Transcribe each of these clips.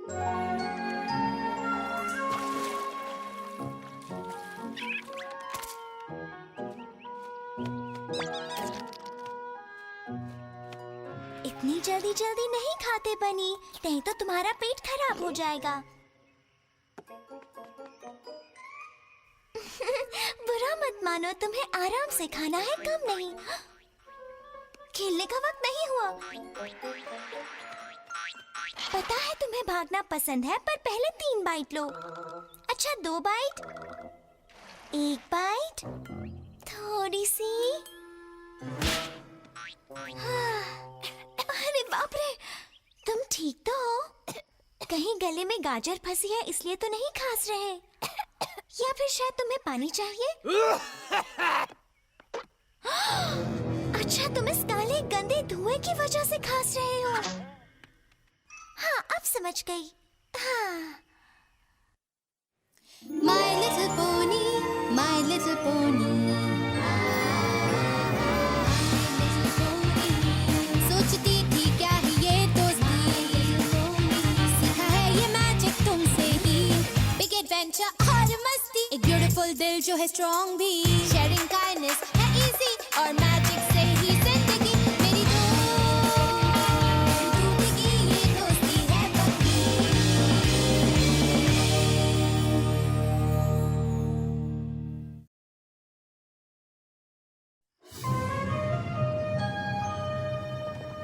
इतनी जल्दी जल्दी नहीं खाते बनी, नहीं तो तुम्हारा पेट खराब हो जाएगा। बुरा मत मानो, तुम्हें आराम से खाना है, कम नहीं। खेलने का वक्त नहीं हुआ। पता है तुम्हें भागना पसंद है, पर पहले 3 बाइट लो। अच्छा 2 बाइट, 1 बाइट, थोड़ी सी। अरे बाप रे, तुम ठीक तो हो? कहीं गले में गाजर फंसी है इसलिए तो नहीं खांस रहे? या फिर शायद तुम्हें पानी चाहिए? अच्छा, तुम इस काले गंदे धुएं की वजह से खांस रहे हो। हाँ, अब समझ गई। हाँ। My little pony, my little pony. सोचती थी क्या है ये दोस्ती, सीखा है ये मैजिक तुमसे ही। Big adventure और मस्ती, एक beautiful दिल जो है strong भी। Sharing kindness है easy और magic से ही जिंदगी मेरी जिंदगी ये दोस्ती है पक्की।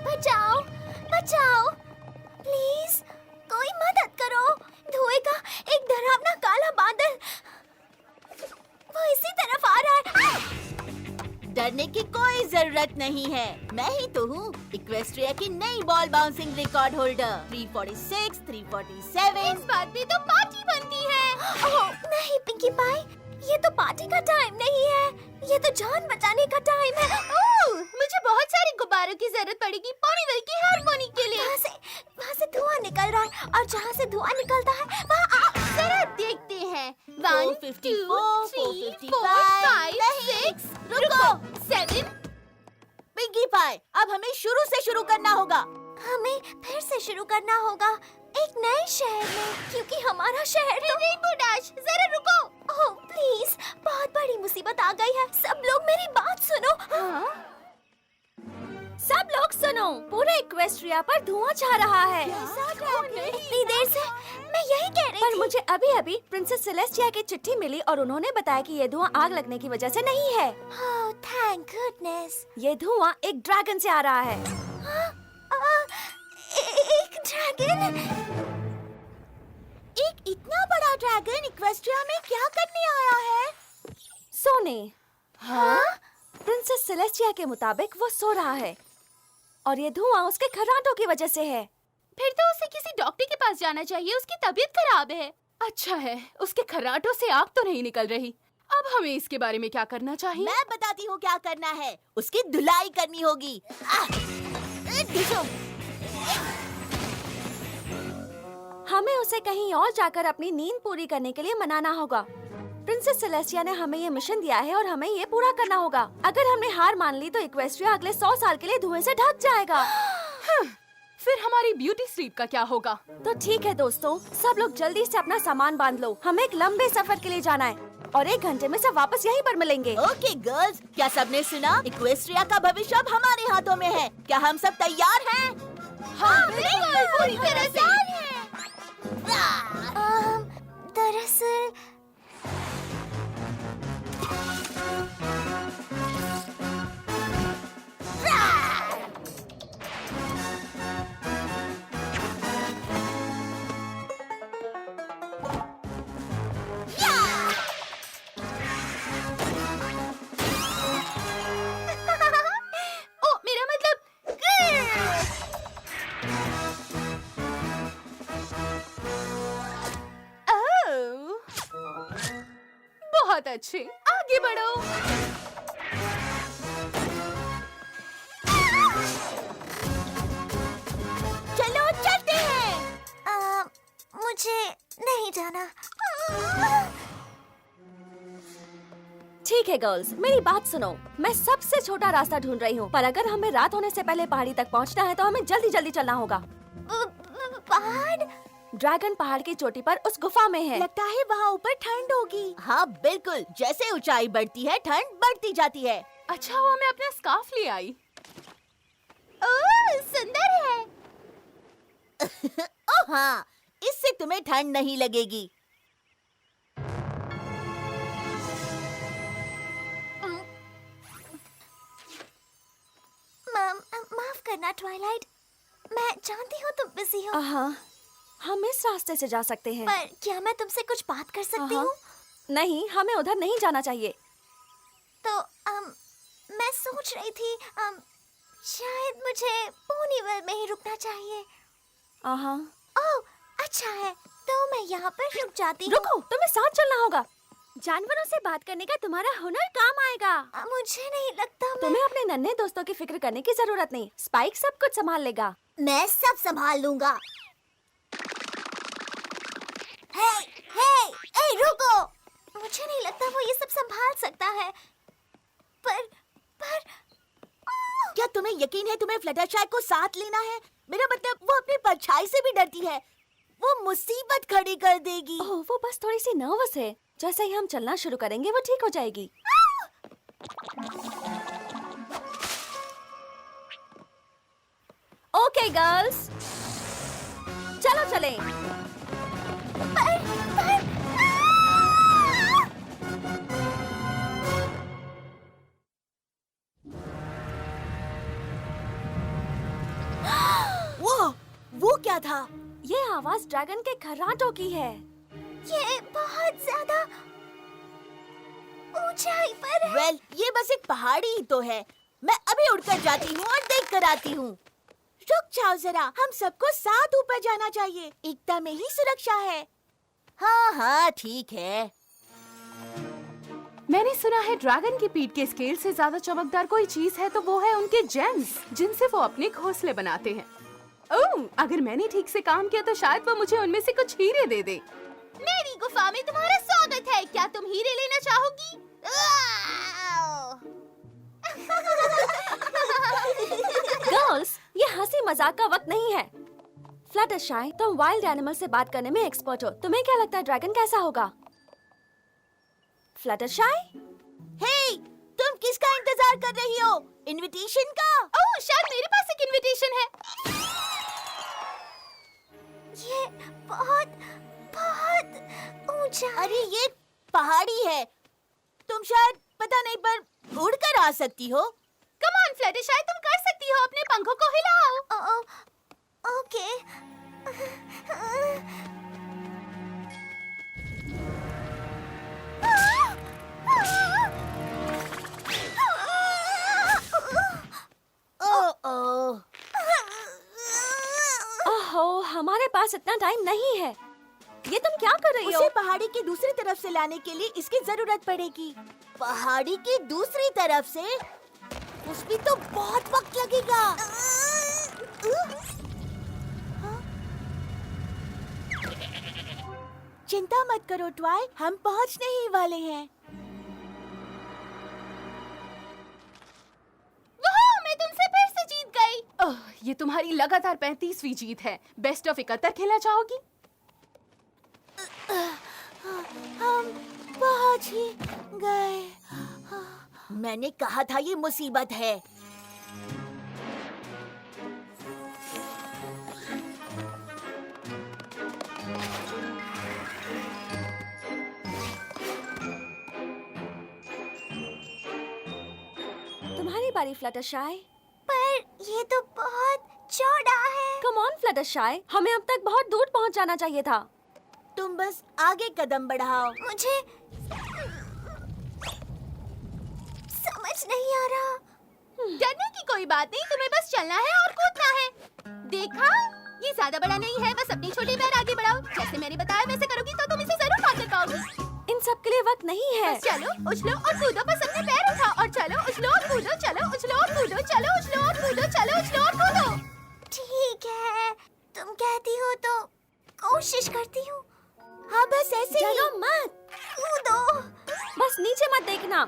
बचाओ, बचाओ, प्लीज, कोई मदद करो। धुएं का एक डरावना काला बादल, वो इसी तरफ आ रहा है। डरने की कोई जरूरत नहीं है, मैं ही तो हूँ इक्वेस्ट्रिया की नई बॉल बाउंसिंग रिकॉर्ड होल्डर। 346, 347। इस बात पे तो पार्टी बनती है। ओह नहीं पिंकी पाई, ये तो पार्टी का टाइम नहीं है, ये तो जान बचाने का टाइम है। ओह, मुझे बहुत सारे गुब्बारों की जरूरत पड़ेगी पॉनीवेल की हारमोनी के लिए। वहाँ से धुआं निकल रहा है, और जहाँ से धुआं निकलता है वहाँ जरा देखते हैं। 1 2 3 4 5 6 रुको। 7। पिंकी पाई, अब हमें शुरू से शुरू करना होगा। हमें फिर से शुरू करना होगा, एक नए शहर में, क्योंकि हमारा शहर तो... रेनबो डैश, जरा रुको। ओह प्लीज, बहुत बड़ी मुसीबत आ गई है। सब लोग मेरी बात सुनो। सब लोग सुनो, पूरे इक्वेस्ट्रिया पर धुआं छा रहा है। इतनी देर से मैं यही कह रही थी। पर मुझे अभी अभी प्रिंसेस सेलेस्टिया की चिट्ठी मिली और उन्होंने बताया कि ये धुआं आग लगने की वजह से नहीं है। Oh thank goodness. ये धुआं एक ड्रैगन से आ रहा है। एक ड्रैगन? एक इतना बड़ा ड्रैगन इक्वेस्ट्रिया में क्या करने आया है? सोने। हाँ? प्रिंसेस सेलेस्टिया के मुताबिक वो सो रहा है और ये धुआं उसके खर्राटों की वजह से है। फिर तो उसे किसी डॉक्टर के पास जाना चाहिए, उसकी तबीयत खराब है। अच्छा है, उसके खर्राटों से आग तो नहीं निकल रही। अब हमें इसके बारे में क्या करना चाहिए? मैं बताती हूँ क्या करना है। उसकी धुलाई करनी होगी। हमें उसे कहीं और जाकर अपनी नींद पूरी करने के लिए मनाना होगा। प्रिंसेस सेलेस्टिया ने हमें ये मिशन दिया है और हमें ये पूरा करना होगा। अगर हमने हार मान ली तो इक्वेस्ट्रिया अगले 100 साल के लिए धुएं से ढक जाएगा। फिर हमारी ब्यूटी स्लीप का क्या होगा? तो ठीक है दोस्तों, सब लोग जल्दी से अपना सामान बांध लो। हमें एक लंबे सफर के लिए जाना है और 1 घंटे में सब वापस यहीं पर मिलेंगे। ओके गर्ल्स, क्या सबने सुना? इक्वेस्ट्रिया का भविष्य अब हमारे हाथों में है। क्या हम सब तैयार हैं? हाँ बिल्कुल, पूरी तरह से। दरअसल बहुत अच्छे, आगे बढ़ो। चलो चलते हैं। मुझे नहीं जाना। ठीक है गर्ल्स, मेरी बात सुनो। मैं सबसे छोटा रास्ता ढूंढ रही हूँ, पर अगर हमें रात होने से पहले पहाड़ी तक पहुँचना है तो हमें जल्दी जल्दी चलना होगा। पहाड़? ड्रैगन पहाड़ की चोटी पर उस गुफा में है। लगता है वहाँ ऊपर ठंड होगी। हाँ बिल्कुल, जैसे ऊंचाई बढ़ती है ठंड बढ़ती जाती है। अच्छा हुआ मैं अपना स्कार्फ ले आई। ओह सुंदर है। ओह हाँ, इससे तुम्हें ठंड नहीं लगेगी। माफ करना ट्वाइलाइट, मैं जानती हूँ तुम बिजी हो। हाँ, हम इस रास्ते से जा सकते हैं। पर क्या मैं तुमसे कुछ बात कर सकती हूँ? नहीं, हमें उधर नहीं जाना चाहिए। तो मैं सोच रही थी शायद मुझे पोनीवेल में ही रुकना चाहिए। ओह, अच्छा है, तो मैं यहाँ पर रुक जाती हूँ। रुको, तुम्हें साथ चलना होगा। जानवरों से बात करने का तुम्हारा हुनर काम आएगा। मुझे नहीं लगता तुम्हें अपने नन्हे दोस्तों की फिक्र करने की जरूरत नहीं। स्पाइक सब कुछ संभाल लेगा। मैं सब संभाल लूंगा। हे, रुको! मुझे नहीं लगता वो ये सब संभाल सकता है। पर क्या तुम्हें यकीन है तुम्हें फ्लटरशाई को साथ लेना है? मेरा मतलब वो अपनी परछाई से भी डरती है। वो मुसीबत खड़ी कर देगी। ओह, वो बस थोड़ी सी नर्वस है। जैसे ही हम चलना शुरू करेंगे वो ठीक हो जाएगी। ओके गर्ल्स, चलो चलें। वो क्या था? ये आवाज ड्रैगन के खर्राटों की है। ये बहुत ज्यादा ऊंचाई पर है। वेल, ये बस एक पहाड़ी ही तो है। मैं अभी उड़कर जाती हूँ और देख कर आती हूँ। रुक जाओ जरा, हम सबको साथ ऊपर जाना चाहिए। एकता में ही सुरक्षा है। हाँ, ठीक है। मैंने सुना है ड्रैगन की पीठ के स्केल से ज्यादा चमकदार कोई चीज है तो वो है उनके जेम्स, जिनसे वो अपने घोंसले बनाते हैं। ओह, अगर मैंने ठीक से काम किया तो शायद वो मुझे उनमें से कुछ हीरे दे दे। मेरी गुफा में तुम्हारा स्वागत है। क्या तुम हीरे लेना चाहोगी? गर्ल्स, ये हंसी मजाक का वक्त नहीं है। फ्लटरशाई, तुम वाइल्ड एनिमल से बात करने में एक्सपर्ट हो। तुम्हें क्या लगता है ड्रैगन कैसा होगा? फ्लटरशाई? हे, तुम किसका इंतजार कर रही हो? इनविटेशन का? ओह, शायद मेरे पास एक इनविटेशन है। ये बहुत ऊंचा। अरे ये पहाड़ी है। तुम शायद पता नहीं पर उड़कर आ सकती हो। कम ऑन फ्लटरशाई, तुम कर सकती हो। अपने पंखों को हिलाओ। ओके। ओह, हमारे पास इतना टाइम नहीं है। ये तुम क्या कर रही हो? उसे पहाड़ी की दूसरी तरफ से लाने के लिए इसकी जरूरत पड़ेगी। पहाड़ी की दूसरी तरफ से? उसमें तो बहुत वक्त लगेगा। चिंता मत करो ट्वाई, हम पहुंचने ही वाले हैं। मैं तुमसे फिर से जीत गई। ओह, ये तुम्हारी लगातार 35वीं जीत है। बेस्ट ऑफ 71 खेलना चाहोगी? हम पहुंच ही गए। मैंने कहा था ये मुसीबत है। तुम्हारी बारी फ्लटरशाई। पर ये तो बहुत चौड़ा है। कम ऑन फ्लटरशाई, हमें अब तक बहुत दूर पहुंच जाना चाहिए था। तुम बस आगे कदम बढ़ाओ। मुझे समझ नहीं आ रहा। डरने की कोई बात नहीं, तुम्हें बस चलना है और कूदना है। देखा, ये ज्यादा बड़ा नहीं है। बस अपनी छोटी पैर आगे बढ़ाओ। जैसे मैंने बताया वैसे करोगी तो तुम इसे जरूर पार कर पाओगी। इन सब के लिए वक्त नहीं है। बस चलो, उछलो और कूदो। बस अपने पैर उठाओ और चलो, उछलो और कूदो। चलो, उछलो और कूदो। चलो, उछलो और कूदो। चलो, उछलो और कूदो। ठीक है, तुम कहती हो तो कोशिश करती हूँ। हाँ, बस ऐसे ही। डरो मत, कूदो। बस नीचे मत देखना।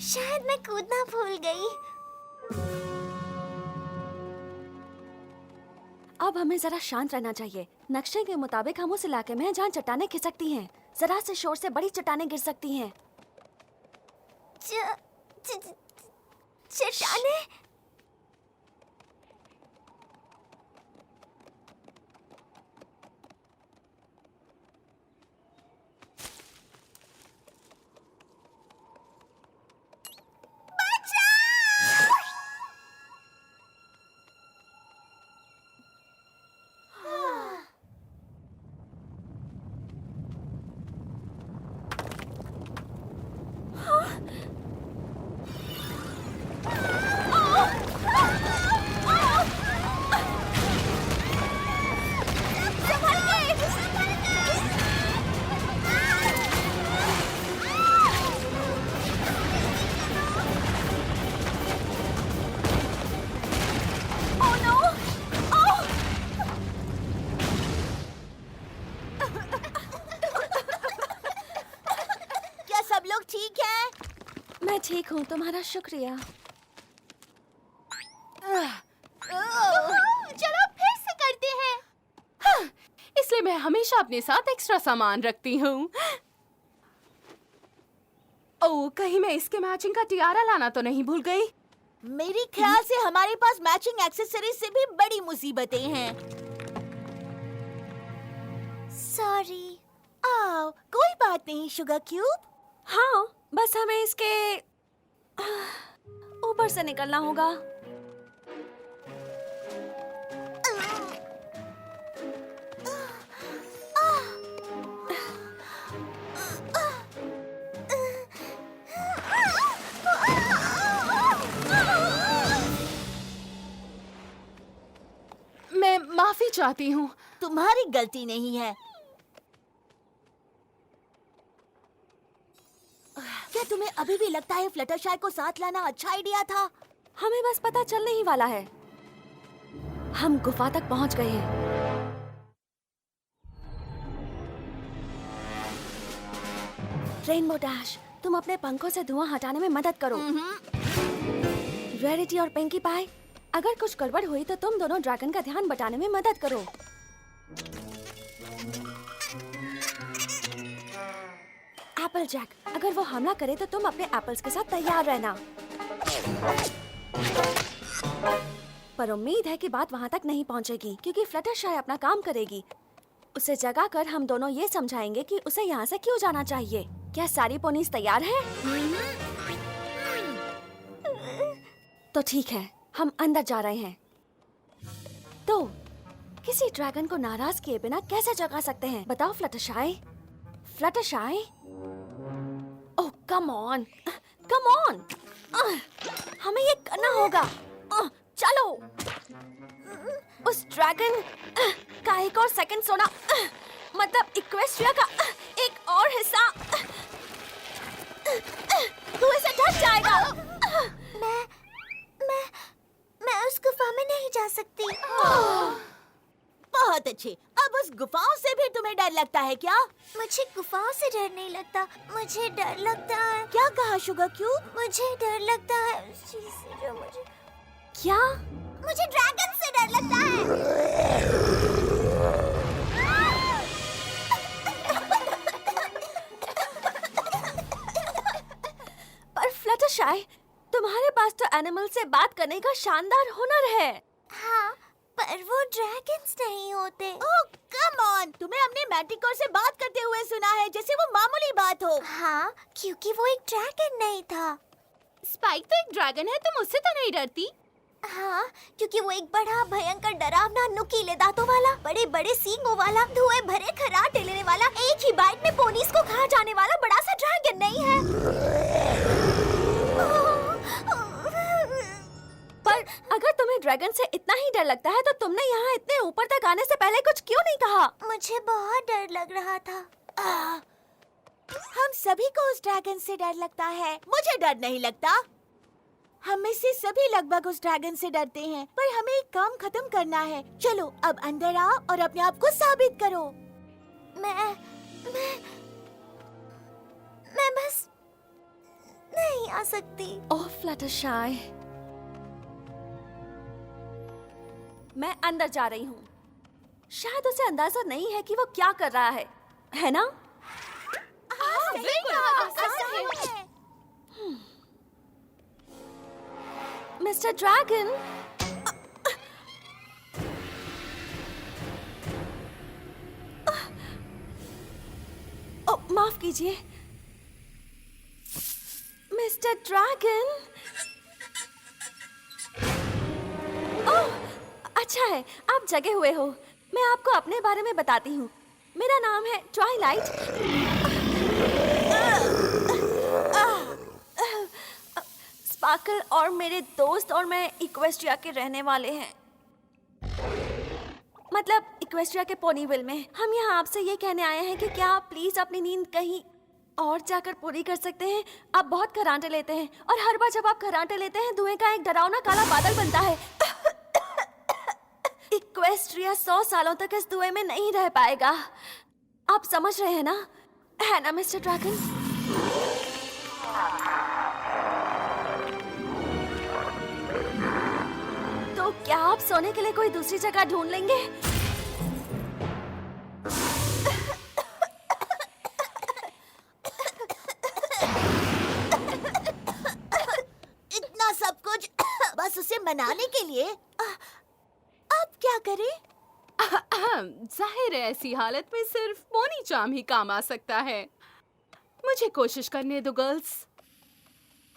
शायद मैं कूदना भूल गई। अब हमें जरा शांत रहना चाहिए। नक्शे के मुताबिक हम उस इलाके में हैं जहाँ चट्टानें खिसकती हैं। जरा से शोर से बड़ी चट्टानें गिर सकती हैं। चट्टानें? क्या सब लोग ठीक हैं? मैं ठीक हूँ, तुम्हारा शुक्रिया। चलो फिर से करते हैं। इसलिए मैं हमेशा अपने साथ एक्स्ट्रा सामान रखती हूँ। ओह, कहीं मैं इसके मैचिंग का टियारा लाना तो नहीं भूल गई? मेरे ख्याल से हमारे पास मैचिंग एक्सेसरीज से भी बड़ी मुसीबतें हैं। सॉरी। आओ, कोई बात नहीं शुगर क्यूब। हाँ, बस हमें इसके ऊपर से निकलना होगा। मैं माफी चाहती हूँ। तुम्हारी गलती नहीं है। क्या तुम्हें अभी भी लगता है फ्लटरशाई को साथ लाना अच्छा आइडिया था? हमें बस पता चलने ही वाला है। हम गुफा तक पहुंच गए हैं। रेनबो डैश, तुम अपने पंखों से धुआं हटाने में मदद करो। रेरिटी और पिंकी पाई, अगर कुछ गड़बड़ हुई तो तुम दोनों ड्रैगन का ध्यान बटाने में मदद करो। एप्पल जैक, अगर वो हमला करे तो तुम अपने एप्पल्स के साथ तैयार रहना। पर उम्मीद है कि बात वहां तक नहीं पहुंचेगी क्योंकि फ्लटरशाई अपना काम करेगी। उसे जगा कर हम दोनों ये समझाएंगे कि उसे यहाँ से क्यों जाना चाहिए। क्या सारी पोनीज तैयार हैं? तो ठीक है, हम अंदर जा रहे हैं। तो किसी ड्रैगन को नाराज किए बिना कैसे जगा सकते हैं? बताओ Fluttershy. Fluttershy? Oh come on, come on, हमें ये करना होगा। चलो, उस ड्रैगन का एक और सेकंड सोना, मतलब इक्वेस्ट्रिया का एक और हिस्सा धुएं से ढक जाएगा। मैं उस गुफा में नहीं जा सकती। बहुत अच्छे। अब उस गुफाओं से भी तुम्हें डर लगता है क्या? मुझे गुफाओं से डर नहीं लगता, मुझे डर लगता है। क्या कहा शुगर क्यूब? मुझे डर लगता है उस चीज से जो मुझे क्या? मुझे ड्रैगन से डर लगता है। पर फ्लटरशाई, तुम्हारे पास तो एनिमल से बात करने का शानदार हुनर है। हाँ, पर वो ड्रैगन्स नहीं होते। ओह कम ऑन, तुम्हें हमने मैंटिकोर से बात करते हुए सुना है जैसे वो मामूली बात हो। हाँ, क्योंकि वो एक ड्रैगन नहीं था। स्पाइक तो एक ड्रैगन है, तुम उससे तो नहीं डरती? हाँ, क्योंकि वो एक बड़ा भयंकर डरावना नुकीले दांतों वाला, बड़े बड़े सींगों वाला, धुएं भरे खर्राटे लेने वाला, एक ही बाइट में पोनीस को खा जाने वाला बड़ा सा ड्रैगन नहीं है। पर अगर तुम्हें ड्रैगन से इतना ही डर लगता है तो तुमने यहाँ इतने ऊपर तक आने से पहले कुछ क्यों नहीं कहा? मुझे बहुत डर लग रहा था। हम सभी को उस ड्रैगन से डर लगता है। मुझे डर नहीं लगता। हम में से सभी लगभग उस ड्रैगन से डरते हैं, पर हमें एक काम खत्म करना है। चलो अब अंदर आओ और अपने आप को साबित करो। मैं सकती। ओह फ्लटरशाई, मैं अंदर जा रही हूँ। शायद उसे अंदाजा नहीं है कि वो क्या कर रहा है ना? मिस्टर ड्रैगन, माफ कीजिए मिस्टर ड्रैगन। ओह, अच्छा है आप जगे हुए हो। मैं आपको अपने बारे में बताती हूँ। मेरा नाम है ट्वाइलाइट। स्पार्कल और मेरे दोस्त और मैं इक्वेस्ट्रिया के रहने वाले हैं, मतलब इक्वेस्ट्रिया के पोनीविल में। हम यहाँ आपसे ये कहने आए हैं कि क्या आप प्लीज अपनी नींद कहीं और जाकर पूरी कर सकते हैं। आप बहुत खर्राटे लेते हैं और हर बार जब आप खर्राटे लेते हैं धुएं का एक डरावना काला बादल बनता है। इक्वेस्ट्रिया 100 सालों तक इस धुएं में नहीं रह पाएगा। आप समझ रहे हैं ना, है ना मिस्टर ड्रैगन? तो क्या आप सोने के लिए कोई दूसरी जगह ढूंढ लेंगे? इतना सब कुछ बस उसे मनाने के लिए। अब क्या करें? जाहिर है ऐसी हालत में सिर्फ पोनी चार्म ही काम आ सकता है। मुझे कोशिश करने दो गर्ल्स।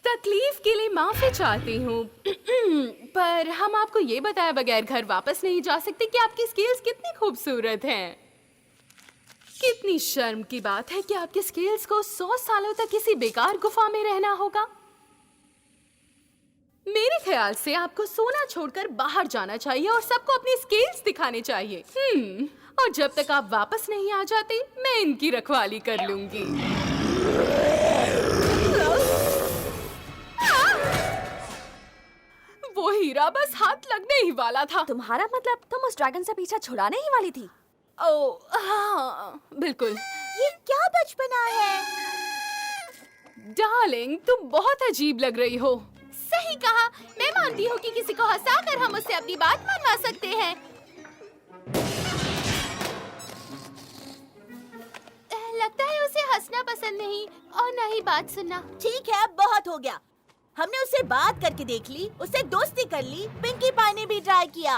तकलीफ के लिए माफी चाहती हूँ पर हम आपको ये बताए बगैर घर वापस नहीं जा सकते कि आपकी स्किल्स कितनी खूबसूरत हैं। कितनी शर्म की बात है कि आपके स्किल्स को 100 सालों तक किसी बेकार गुफा में रहना होगा। मेरे ख्याल से आपको सोना छोड़कर बाहर जाना चाहिए और सबको अपनी स्किल्स दिखाने चाहिए। और जब तक आप वापस नहीं आ जाते मैं इनकी रखवाली कर लूंगी। वो हीरा बस हाथ लगने ही वाला था। तुम्हारा मतलब तुम उस ड्रैगन से पीछा छुड़ाने ही वाली थी? ओह हाँ, बिल्कुल। ये क्या बचपना है? डार्लिंग तुम बहुत अजीब लग रही हो। सही कहा। मैं मानती हूँ कि किसी को हंसाकर हम उससे अपनी बात मनवा सकते हैं। लगता है उसे हंसना पसंद नहीं और न ही बात सुनना। ठीक है, अब बहुत हो गया। हमने उससे बात करके देख ली, उससे दोस्ती कर ली, पिंकी पाई ने भी ट्राई किया।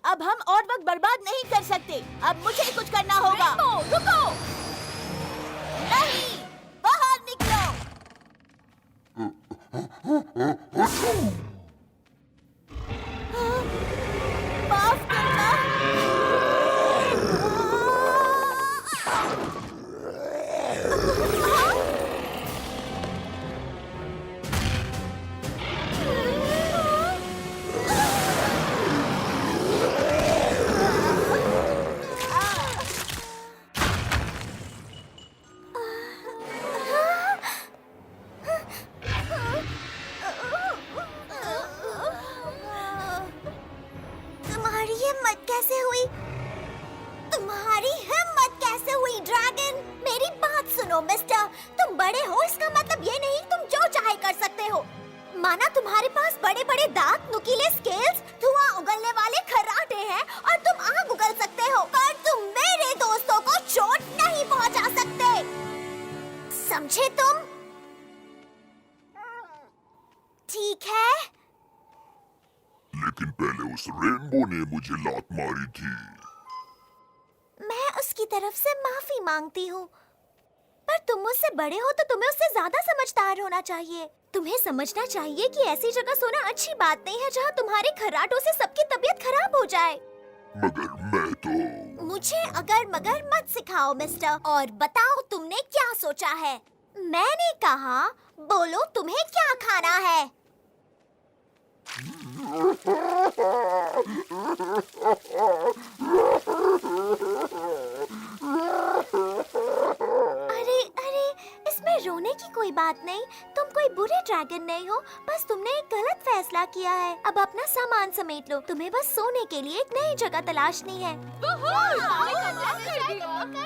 अब हम और वक्त बर्बाद नहीं कर सकते। अब मुझे कुछ करना होगा। रुको। नहीं, बाहर निकलो। माफ करना। तुम्हारी हिम्मत कैसे हुई? तुम्हारी हिम्मत कैसे हुई ड्रैगन? मेरी बात सुनो मिस्टर, तुम बड़े हो इसका मतलब ये नहीं तुम जो चाहे कर सकते हो। माना तुम्हारे पास बड़े बड़े दांत, नुकीले स्केल्स, धुआं उगलने वाले खर्राटे हैं और तुम आग उगल सकते हो, पर तुम मेरे दोस्तों को चोट नहीं पहुंचा सकते। समझे तुम? ठीक है। लेकिन पहले उस रेनबो ने मुझे लात मारी थी। मैं उसकी तरफ से माफी मांगती हूँ, पर तुम मुझसे बड़े हो तो तुम्हें उससे ज्यादा समझदार होना चाहिए। तुम्हें समझना चाहिए कि ऐसी जगह सोना अच्छी बात नहीं है जहाँ तुम्हारे खर्राटों से सबकी तबीयत खराब हो जाए। मगर मैं तो मुझे अगर मगर मत सिखाओ मिस्टर, और बताओ तुमने क्या सोचा है। मैंने कहा बोलो तुम्हें क्या खाना है। अरे अरे, इसमें रोने की कोई बात नहीं। तुम कोई बुरे ड्रैगन नहीं हो, बस तुमने एक गलत फैसला किया है। अब अपना सामान समेट लो, तुम्हें बस सोने के लिए एक नई जगह तलाशनी है।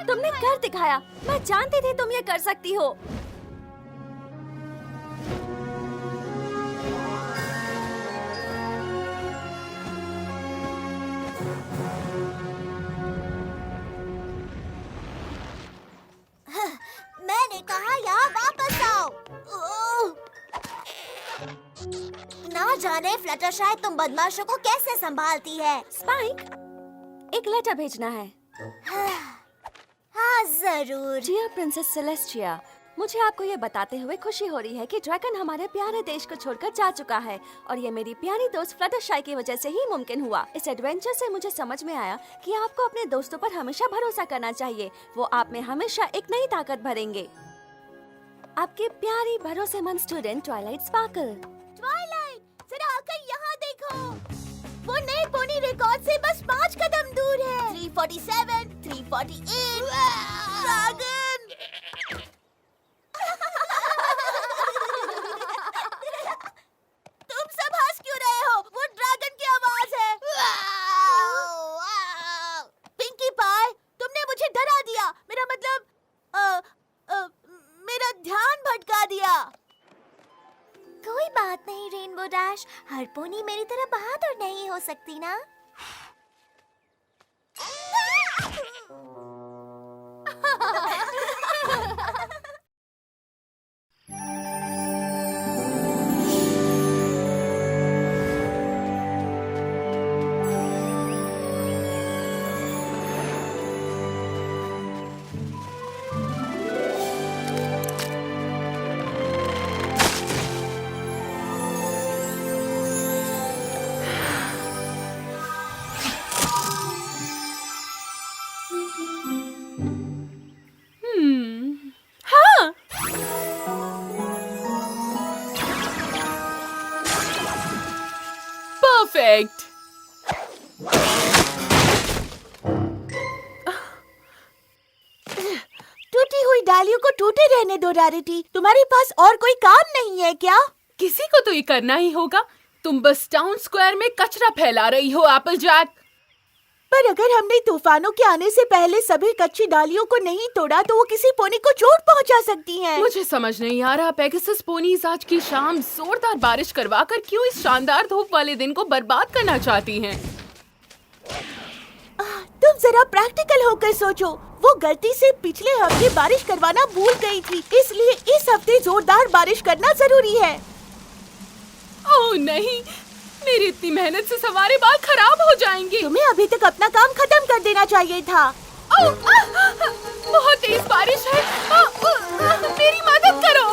तुमने कर दिखाया। मैं जानती थी तुम ये कर सकती हो। जाने फ्लटरशाई तुम बदमाशों को कैसे संभालती है। स्पाइक, एक लेटर भेजना है। हाँ जरूर। डियर प्रिंसेस सेलेस्टिया, मुझे आपको ये बताते हुए खुशी हो रही है कि ड्रैगन हमारे प्यारे देश को छोड़कर जा चुका है और ये मेरी प्यारी दोस्त फ्लटरशाई की वजह से ही मुमकिन हुआ। इस एडवेंचर से मुझे समझ में आया कि आपको अपने दोस्तों पर हमेशा भरोसा करना चाहिए। वो आप में हमेशा एक नई ताकत भरेंगे। आपके प्यारी भरोसेमंद स्टूडेंट ट्वाइलाइट स्पार्कल। ट्वाइलाइट, जरा आकर यहाँ देखो। वो नए पोनी रिकॉर्ड से बस 5 कदम दूर है। 347, 348। ड्रैगन! तुम सब हंस क्यों रहे हो? वो ड्रैगन की आवाज है। पिंकी पाई, तुमने मुझे डरा दिया। मेरा मतलब मेरा ध्यान भटका दिया। कोई बात नहीं रेनबो डैश, हर पोनी मेरी तरह बहादुर नहीं हो सकती ना। हाँ, परफेक्ट। टूटी हुई डालियों को टूटे रहने दो रैरिटी। तुम्हारे पास और कोई काम नहीं है क्या? किसी को तो ये करना ही होगा। तुम बस टाउन स्क्वायर में कचरा फैला रही हो, एप्पल जैक। पर अगर हमने तूफानों के आने से पहले सभी कच्ची डालियों को नहीं तोड़ा तो वो किसी पोनी को चोट पहुंचा सकती हैं। मुझे समझ नहीं आ रहा पेगासस पोनीज आज की शाम जोरदार बारिश करवाकर क्यों इस शानदार धूप वाले दिन को बर्बाद करना चाहती हैं। तुम जरा प्रैक्टिकल होकर सोचो। वो गलती से पिछले हफ्ते बारिश करवाना भूल गई थी, इसलिए इस हफ्ते जोरदार बारिश करना जरूरी है। ओह नहीं, मेरी इतनी मेहनत से सवारे बाल खराब हो जाएंगे। तुम्हें अभी तक अपना काम खत्म कर देना चाहिए था। बहुत तेज बारिश है। मेरी मदद करो।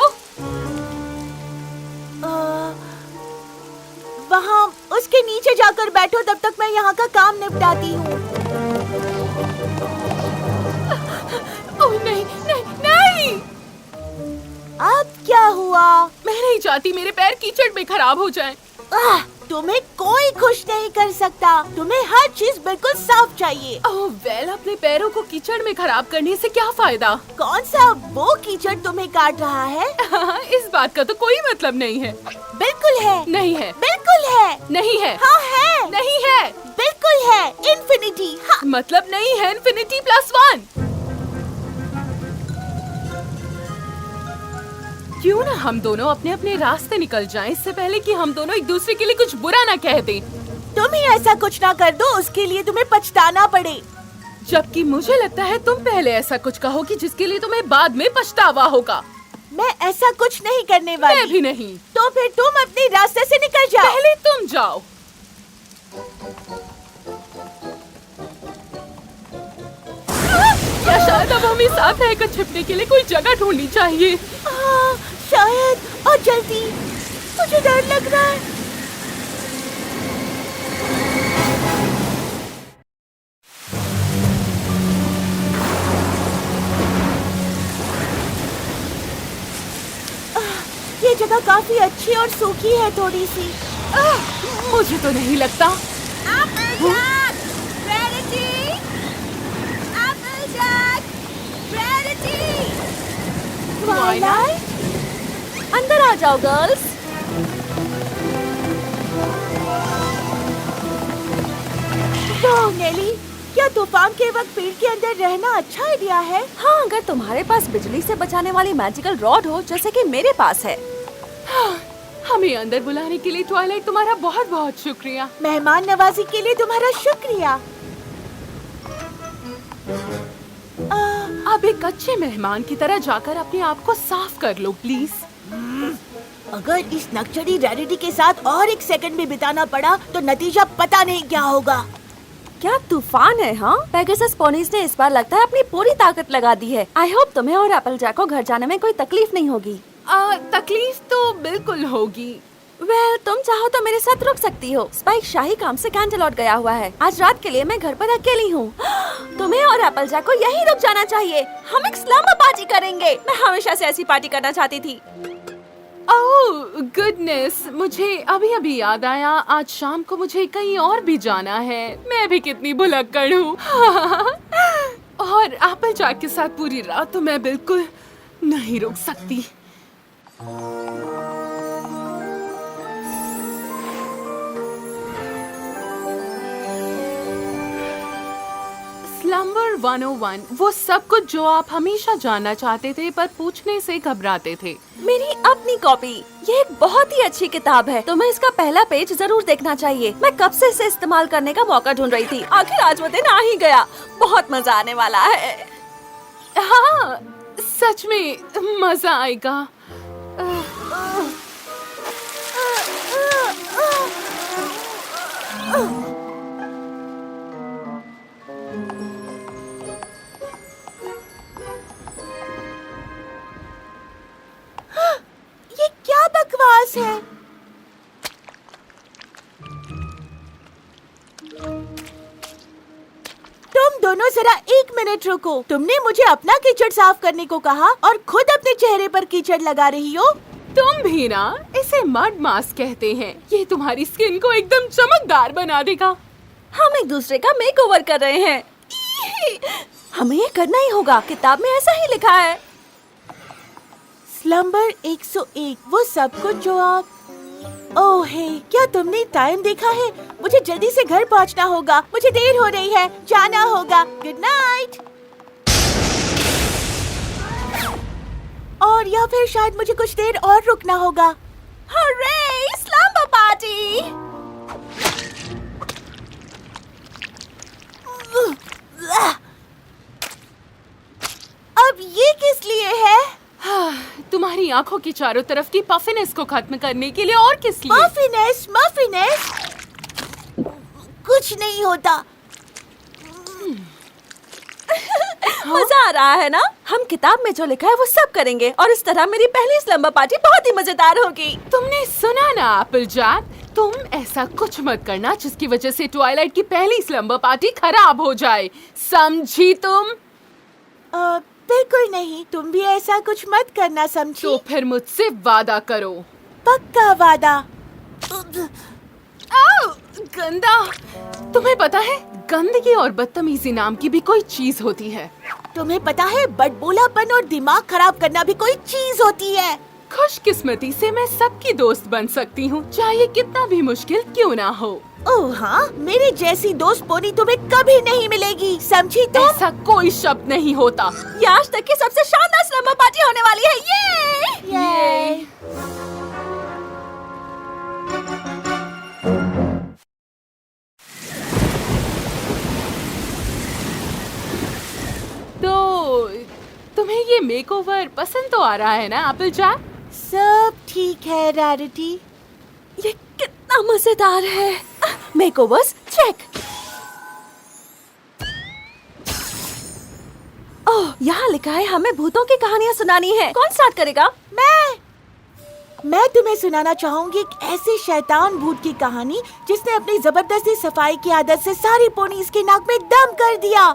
वहाँ उसके नीचे जाकर बैठो, तब तक मैं यहाँ का काम निपटाती हूँ। ओह नहीं नहीं नहीं। अब क्या हुआ? मैं नहीं चाहती मेरे पैर कीचड़ में खराब हो जाएं। तुम्हें कोई खुश नहीं कर सकता। तुम्हें हर चीज बिल्कुल साफ चाहिए। ओह वेल, अपने पैरों को कीचड़ में खराब करने से क्या फायदा? कौन सा वो कीचड़ तुम्हें काट रहा है? इस बात का तो कोई मतलब नहीं है। बिल्कुल है। नहीं है। बिल्कुल है। नहीं है। हाँ है। नहीं है। बिल्कुल है। इन्फिनिटी। हाँ। मतलब नहीं है इन्फिनिटी +1। क्यों ना हम दोनों अपने अपने रास्ते निकल जाएं इससे पहले कि हम दोनों एक दूसरे के लिए कुछ बुरा ना कह दें। तुम ही ऐसा कुछ ना कर दो उसके लिए तुम्हें पछताना पड़े। जबकि मुझे लगता है तुम पहले ऐसा कुछ कहोगी जिसके लिए तुम्हें बाद में पछतावा होगा। मैं ऐसा कुछ नहीं करने वाली। मैं भी नहीं। तो फिर तुम अपने रास्ते से निकल जाओ। पहले तुम जाओ। या शायद अब हमें साथ रहकर छिपने के लिए कोई जगह ढूंढनी चाहिए। शायद। और जल्दी, मुझे डर लग रहा है। ये जगह काफी अच्छी और सूखी है थोड़ी सी। मुझे तो नहीं लगता। ट्वाइलाइट, अंदर आ जाओ गर्ल्स। वाह नेली, क्या तूफान के वक्त पेड़ के अंदर रहना अच्छा आइडिया है? हाँ, अगर तुम्हारे पास बिजली से बचाने वाली मैजिकल रॉड हो जैसे कि मेरे पास है। हमें अंदर बुलाने के लिए ट्वाइलाइट तुम्हारा बहुत बहुत शुक्रिया। मेहमान नवाजी के लिए तुम्हारा शुक्रिया। अब एक अच्छे मेहमान की तरह जाकर अपने आप को साफ कर लो प्लीज। अगर इस नक्सली रैरिटी के साथ और एक सेकंड भी बिताना पड़ा तो नतीजा पता नहीं क्या होगा। क्या तूफान है, हाँ? पेगासस पोनीज ने इस बार लगता है अपनी पूरी ताकत लगा दी है। आई होप तुम्हें और एप्पलजैक को घर जाने में कोई तकलीफ नहीं होगी। तकलीफ तो बिल्कुल होगी। तुम चाहो तो मेरे साथ रुक सकती हो। स्पाइक शाही काम से कैंटलॉट गया हुआ है। आज रात के लिए मैं घर पर अकेली हूँ। तुम्हें और एप्पलजैक को यहीं रुक जाना चाहिए। हम एक स्लम्बर पार्टी करेंगे। मैं हमेशा से ऐसी पार्टी करना चाहती थी। ओह गुडनेस, मुझे अभी अभी याद आया, आज शाम को मुझे कहीं और भी जाना है। मैं भी कितनी भुलक्कड़ हूँ। और एप्पलजैक के साथ पूरी रात तो मैं बिल्कुल नहीं रुक सकती। स्लम्बर 101, वो सब कुछ जो आप हमेशा जानना चाहते थे पर पूछने से घबराते थे। मेरी अपनी कॉपी। ये एक बहुत ही अच्छी किताब है। तुम्हें इसका पहला पेज जरूर देखना चाहिए। मैं कब से इसे इस्तेमाल करने का मौका ढूंढ रही थी। आखिर आज वो दिन आ ही गया। बहुत मजा आने वाला है। हाँ, सच में मजा आएगा। ये क्या बकवास है? तुम दोनों जरा 1 मिनट रुको। तुमने मुझे अपना कीचड़ साफ करने को कहा और खुद अपने चेहरे पर कीचड़ लगा रही हो। तुम भी ना, इसे मड मास्क कहते हैं। ये तुम्हारी स्किन को एकदम चमकदार बना देगा। हम एक दूसरे का मेकओवर कर रहे हैं। हमें ये करना ही होगा। किताब में ऐसा ही लिखा है। स्लम्बर 101, वो सब कुछ जो आप। ओह हे, क्या तुमने टाइम देखा है? मुझे जल्दी से घर पहुंचना होगा। मुझे देर हो रही है, जाना होगा। Good night. और या फिर शायद मुझे कुछ देर और रुकना होगा। Hooray, slumber party. अब ये किस लिए है? तुम्हारी आंखों की चारों तरफ की पफिनेस को खत्म करने के लिए। और किस लिए? मफिनेस, मफिनेस। कुछ नहीं होता। मजा आ रहा है ना? हम किताब में जो लिखा है वो सब करेंगे और इस तरह मेरी पहली स्लम्बर पार्टी बहुत ही मजेदार होगी। तुमने सुना ना एप्पलजैक, तुम ऐसा कुछ मत करना जिसकी वजह से ट्वाइलाइट की पहली स्लम्बर पार्टी खराब हो जाए। समझी तुम? बिल्कुल नहीं। तुम भी ऐसा कुछ मत करना, समझी? तो फिर मुझसे वादा करो। पक्का वादा। गंदा। तुम्हें पता है, गंदगी और बदतमीजी नाम की भी कोई चीज होती है। तुम्हें पता है, बड़बोलापन और दिमाग खराब करना भी कोई चीज होती है। खुशकिस्मती से मैं सबकी दोस्त बन सकती हूँ, चाहे कितना भी मुश्किल क्यों ना हो। ओह हाँ, मेरी जैसी दोस्त पोनी तुम्हें कभी नहीं मिलेगी, समझी तुम? ऐसा कोई शब्द नहीं होता। ये आज तक की सबसे शानदार स्लम्बर पार्टी होने वाली है। ये तो तुम्हें ये मेकओवर पसंद तो आ रहा है ना एप्पलजैक? सब ठीक है रैरिटी। ये कितना मजेदार है। Makeovers check. ओह, यहाँ लिखा है हमें भूतों की कहानियाँ सुनानी है। कौन स्टार्ट करेगा? मैं तुम्हें सुनाना चाहूंगी एक ऐसे शैतान भूत की कहानी जिसने अपनी जबरदस्ती सफाई की आदत से सारी पोनीज के नाक में दम कर दिया।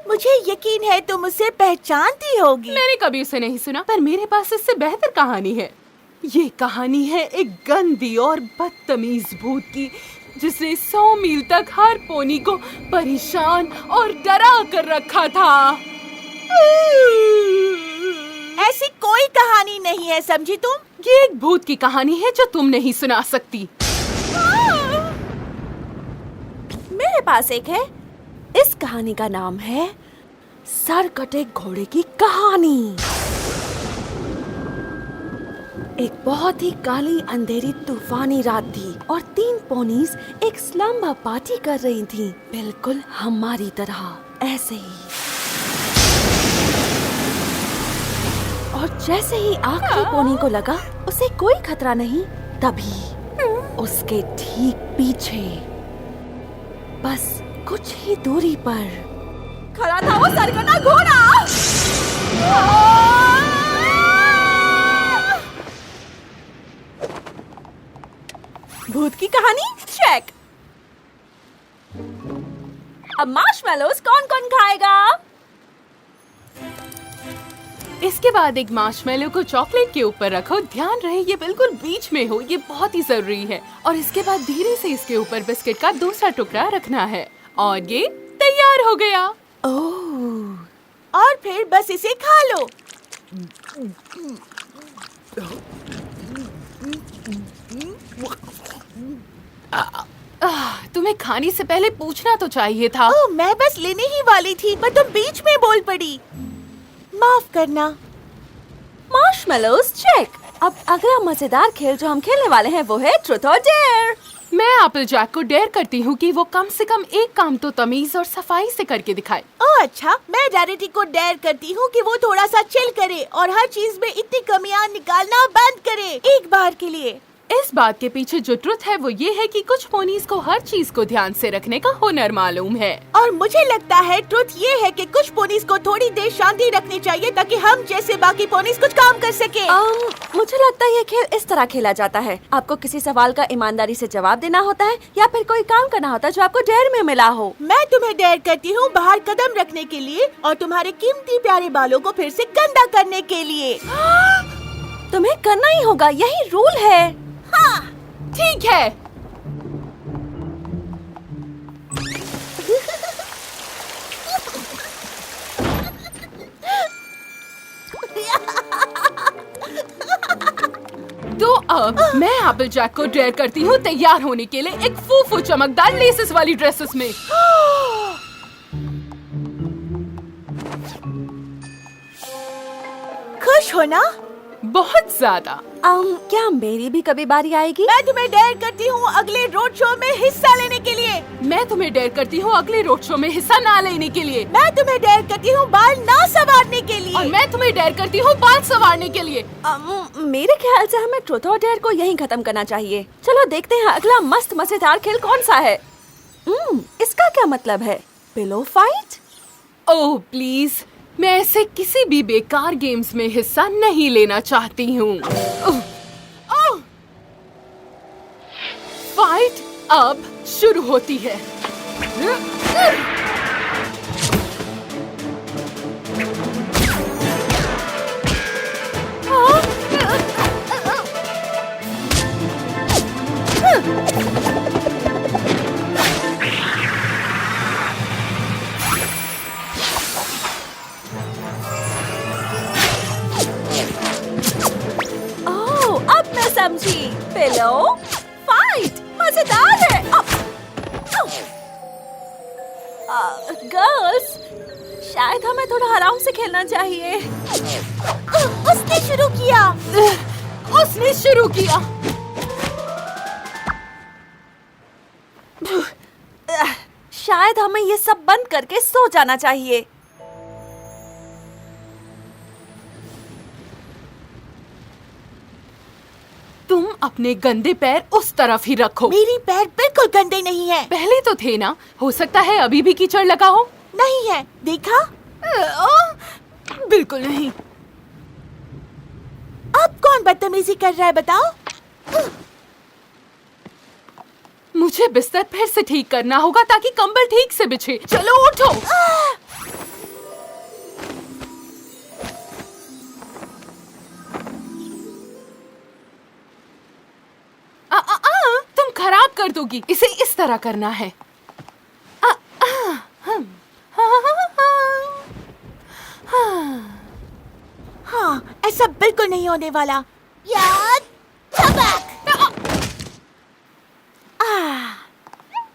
मुझे यकीन है तुम उसे पहचानती होगी। मैंने कभी उसे नहीं सुना, पर मेरे पास इससे बेहतर कहानी है। ये कहानी है एक गंदी और बदतमीज भूत की, जिसने 100 मील तक हर पोनी को परेशान और डरा कर रखा था। ऐसी कोई कहानी नहीं है, समझी तुम? ये एक भूत की कहानी है जो तुम नहीं सुना सकती। मेरे पास एक है। इस कहानी का नाम है सर कटे घोड़े की कहानी। एक बहुत ही काली अंधेरी तूफानी रात थी और 3 पोनीज एक स्लम्बर पार्टी कर रही थीं, बिल्कुल हमारी तरह, ऐसे ही। और जैसे ही आखिरी पोनी को लगा उसे कोई खतरा नहीं, तभी उसके ठीक पीछे बस कुछ ही दूरी पर खड़ा था वो सरकना घोड़ा। भूत की कहानी चेक। अब मार्शमेलोस कौन कौन खाएगा? इसके बाद एक मार्शमेलो को चॉकलेट के ऊपर रखो। ध्यान रहे ये बिल्कुल बीच में हो, ये बहुत ही जरूरी है। और इसके बाद धीरे से इसके ऊपर बिस्किट का दूसरा टुकड़ा रखना है और ये तैयार हो गया। ओह, और फिर बस इसे खा लो। तुम्हें खाने से पहले पूछना तो चाहिए था। ओह, मैं बस लेने ही वाली थी पर तुम बीच में बोल पड़ी। माफ करना। मार्शमेलोस चेक। अब अगला मजेदार खेल जो हम खेलने वाले हैं वो है ट्रुथ और डेयर। मैं एप्पल जैक को डेयर करती हूँ कि वो कम से कम एक काम तो तमीज और सफाई से करके दिखाए। ओह अच्छा, मैं रैरिटी को डेयर करती हूँ कि वो थोड़ा सा चिल करे और हर चीज में इतनी कमियां निकालना बंद करे एक बार के लिए। इस बात के पीछे जो ट्रुथ है वो ये है कि कुछ पोनीज को हर चीज को ध्यान से रखने का हुनर मालूम है। और मुझे लगता है ट्रुथ ये है कि कुछ पोनीज को थोड़ी देर शांति रखनी चाहिए ताकि हम जैसे बाकी पोनीज कुछ काम कर सके। मुझे लगता है ये खेल इस तरह खेला जाता है। आपको किसी सवाल का ईमानदारी से जवाब देना होता है या फिर कोई काम करना होता है जो आपको डेयर में मिला हो। मैं तुम्हें डेयर करती हूँ बाहर कदम रखने के लिए और तुम्हारे कीमती प्यारे बालों को फिर से गंदा करने के लिए। तुम्हें करना ही होगा, यही रूल है। हाँ, ठीक है। तो अब मैं एप्पल जैक को डेयर करती हूँ तैयार होने के लिए एक फूफू चमकदार लेसेस वाली ड्रेसेस में। खुश हो ना? बहुत ज्यादा। क्या मेरी भी कभी बारी आएगी? मैं तुम्हें डेयर करती हूँ अगले रोड शो में हिस्सा लेने के लिए। मैं तुम्हें डेयर करती हूँ अगले रोड शो में हिस्सा ना लेने के लिए। मैं तुम्हें डेयर करती हूँ बाल ना संवारने के लिए। और मैं तुम्हें डेयर करती हूँ बाल संवारने के लिए। मेरे ख्याल से हमें ट्रुथ और डेयर को यहीं खत्म करना चाहिए। चलो देखते हैं अगला मस्त मजेदार खेल कौन सा है। इसका क्या मतलब है? Pillow fight? ओह प्लीज, मैं ऐसे किसी भी बेकार गेम्स में हिस्सा नहीं लेना चाहती हूँ। फाइट अब शुरू होती है। अब मैं समझी। पिलो फाइट मजेदार है। गर्ल्स, शायद हमें थोड़ा आराम से खेलना चाहिए। उसने शुरू किया। उसने शुरू किया। शायद हमें ये सब बंद करके सो जाना चाहिए। तुम अपने गंदे पैर उस तरफ ही रखो। मेरी पैर बिल्कुल गंदे नहीं है। पहले तो थे ना, हो सकता है अभी भी कीचड़ लगा हो। नहीं है, देखा? बिल्कुल नहीं। अब कौन बदतमीजी कर रहा है बताओ? मुझे बिस्तर फिर से ठीक करना होगा ताकि कंबल ठीक से बिछे। चलो उठो। तुम खराब कर दोगी। इसे इस तरह करना है। हाँ, ऐसा बिल्कुल नहीं होने वाला। यार,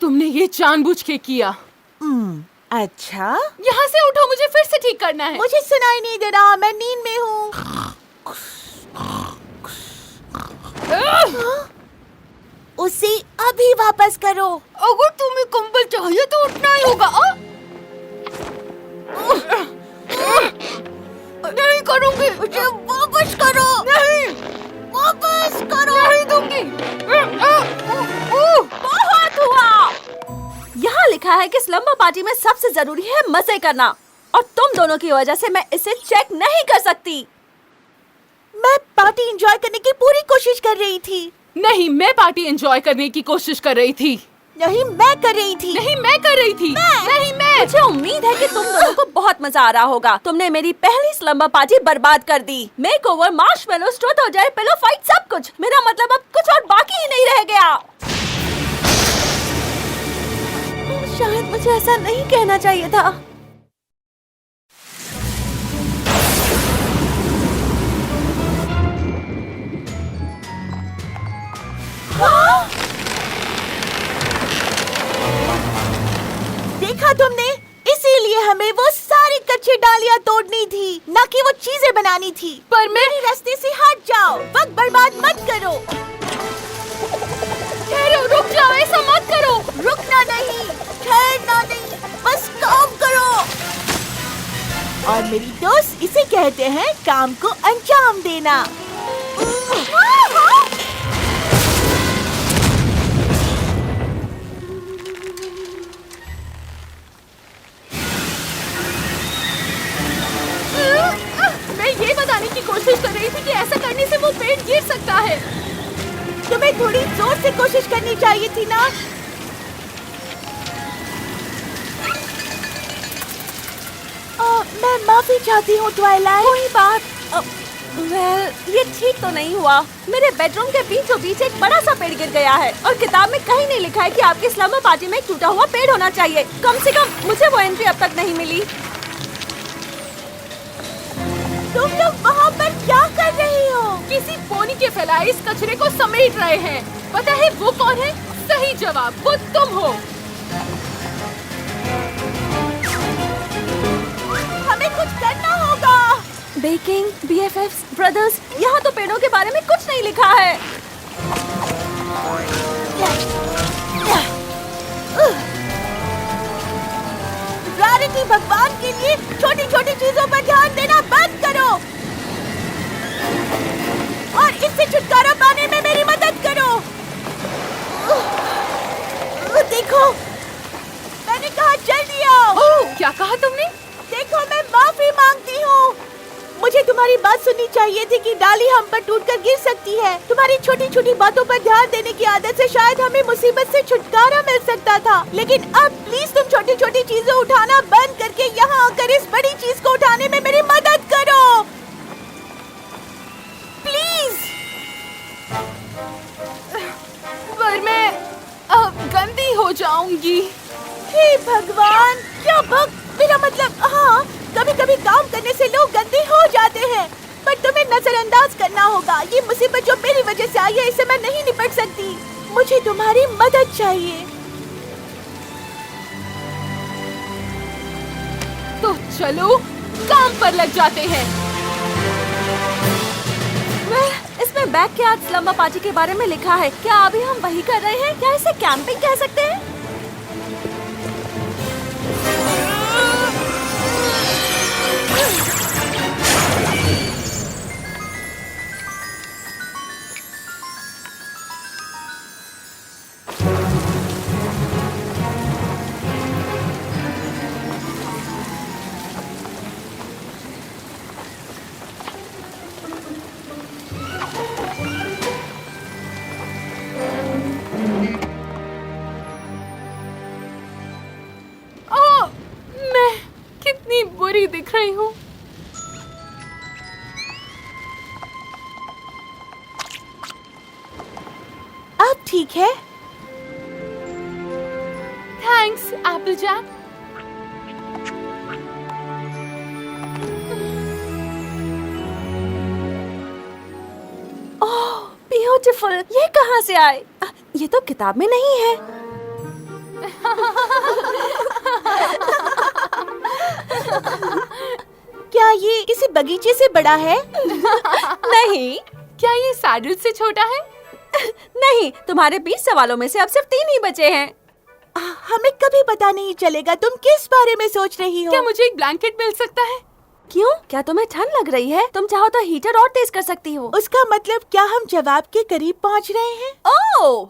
तुमने ये जानबूझ के किया। अच्छा, यहाँ से उठो, मुझे फिर से ठीक करना है। मुझे सुनाई नहीं दे रहा, मैं नींद में हूँ। उसे अभी वापस करो। अगर तुम्हें कंबल चाहिए तो उठना ही होगा। नहीं करूँगी। मुझे स्लम्बर पार्टी में सबसे जरूरी है मजे करना, और तुम दोनों की वजह से मैं इसे चेक नहीं कर सकती। मैं पार्टी एंजॉय करने की पूरी कोशिश कर रही थी। नहीं, मैं पार्टी एंजॉय करने की कोशिश कर रही थी। नहीं, मैं कर रही थी। नहीं, मैं कर रही थी। नहीं, मैं। मुझे उम्मीद है कि तुम दोनों को बहुत मजा आ रहा होगा। तुमने मेरी पहली स्लम्बर पार्टी बर्बाद कर दी। मेकओवर, मार्शमेलो, स्ट्रोट हो जाए, पिलो फाइट, सब कुछ। मेरा मतलब अब कुछ और बाकी ही नहीं रह गया। शायद मुझे ऐसा नहीं कहना चाहिए था। देखा तुमने? इसीलिए हमें वो सारी कच्ची डालियां तोड़नी थी, ना कि वो चीजें बनानी थी। पर मेरे रास्ते से हट जाओ, वक्त बर्बाद मत करो। ठहरो, रुक जाओ, ऐसा मत करो। रुकना नहीं, ठहरना नहीं, बस काम करो। और मेरी दोस्त इसे कहते हैं काम को अंजाम देना। मैं ये बताने की कोशिश कर रही थी कि ऐसा करने से वो पेड़ गिर सकता है। तुम्हें थोड़ी जोर से कोशिश करनी चाहिए थी ना। मैं माफी चाहती हूँ ट्वाइलाइट। कोई बात। ये ठीक तो नहीं हुआ। मेरे बेडरूम के बीचों बीच एक बड़ा सा पेड़ गिर गया है, और किताब में कहीं नहीं लिखा है कि आपकी स्लम्बर पार्टी में एक टूटा हुआ पेड़ होना चाहिए। कम से कम मुझे वो एंट्री अब तक नहीं मिली। तुम लोग वहाँ पर क्या कर रही हो? किसी पोनी के फैलाए इस कचरे को समेट रहे हैं। पता है वो कौन है? सही जवाब, वो तुम हो। हमें कुछ करना होगा। बेकिंग, BFFs, ब्रदर्स, यहाँ तो पेड़ों के बारे में कुछ नहीं लिखा है। रैरिटी, भगवान के लिए छोटी छोटी चीजों पर ध्यान देना बंद करो और इससे छुटकारा पाने में मेरी मदद करो। देखो, मैंने कहा जल्दी आओ। ओह, क्या कहा तुमने? देखो, मैं माफी मांगती हूँ। मुझे तुम्हारी बात सुननी चाहिए थी कि डाली हम पर टूटकर गिर सकती है। तुम्हारी छोटी छोटी बातों पर ध्यान देने की आदत से शायद हमें मुसीबत से छुटकारा मिल सकता था, लेकिन अब प्लीज तुम छोटी छोटी चीजें उठाना बंद करके यहाँ आकर इस बड़ी चीज को उठाने में मेरी मदद करो, प्लीज। पर मैं अब गंदी हो जाऊंगी। हे भगवान, क्या मेरा मतलब, हाँ, कभी कभी काम करने से लोग गंदे हो जाते हैं, पर तुम्हें नजरअंदाज करना होगा। ये मुसीबत जो मेरी वजह से आई है, इससे मैं नहीं निपट सकती। मुझे तुम्हारी मदद चाहिए। तो चलो काम पर लग जाते हैं। इसमें बैकयार्ड स्लम्बर पार्टी के बारे में लिखा है। क्या अभी हम वही कर रहे हैं? क्या इसे कैंपिंग कह सकते हैं? बुरी दिख रही हूँ। अब ठीक है? थैंक्स एप्पलजैक। ओह, ब्यूटीफुल। ये कहाँ से आए? ये तो किताब में नहीं है। क्या ये किसी बगीचे से बड़ा है? नहीं। क्या ये सैडल से छोटा है? नहीं, तुम्हारे 20 सवालों में से अब सिर्फ 3 ही बचे हैं। हमें कभी पता नहीं चलेगा तुम किस बारे में सोच रही हो। क्या मुझे एक ब्लैंकेट मिल सकता है? क्यों? क्या तुम्हें ठंड लग रही है? तुम चाहो तो हीटर और तेज कर सकती हो। उसका मतलब क्या हम जवाब के करीब पहुंच रहे हैं? ओह,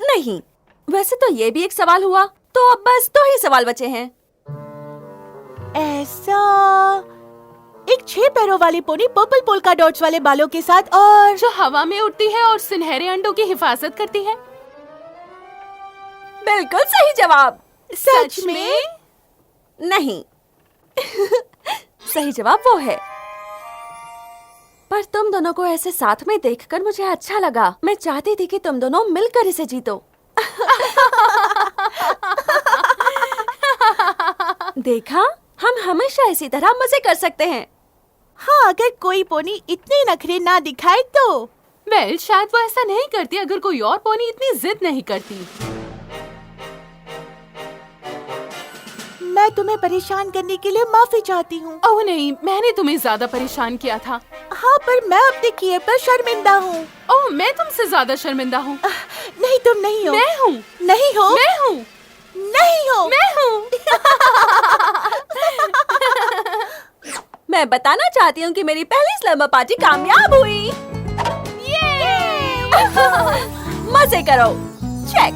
नहीं। वैसे तो ये भी एक सवाल हुआ। तो अब बस 2 ही सवाल बचे हैं। ऐसा, एक 6 पैरों वाली पोनी पर्पल पोल्का डॉट्स वाले बालों के साथ, और जो हवा में उड़ती है और सुनहरे अंडों की हिफाजत करती है। बिल्कुल सही जवाब। सच में? नहीं। सही जवाब वो है। पर तुम दोनों को ऐसे साथ में देखकर मुझे अच्छा लगा। मैं चाहती थी कि तुम दोनों मिलकर इसे जीतो। देखा, हम हमेशा इसी तरह मजे कर सकते हैं। हाँ, अगर कोई पोनी इतने नखरे ना दिखाए तो। शायद वो ऐसा नहीं करती अगर कोई और पोनी इतनी जिद नहीं करती। मैं तुम्हें परेशान करने के लिए माफी चाहती हूँ। ओह नहीं, मैंने तुम्हें ज्यादा परेशान किया था। हाँ, पर मैं अपने किए पर शर्मिंदा हूँ। ओह, मैं तुमसे ज्यादा शर्मिंदा हूँ। नहीं, तुम नहीं हो। मैं हूँ। नहीं हो। मैं हूँ। नहीं हो। मैं हूँ। मैं बताना चाहती हूँ कि मेरी पहली स्लम्बर पार्टी कामयाब हुई। मजे करो। चेक।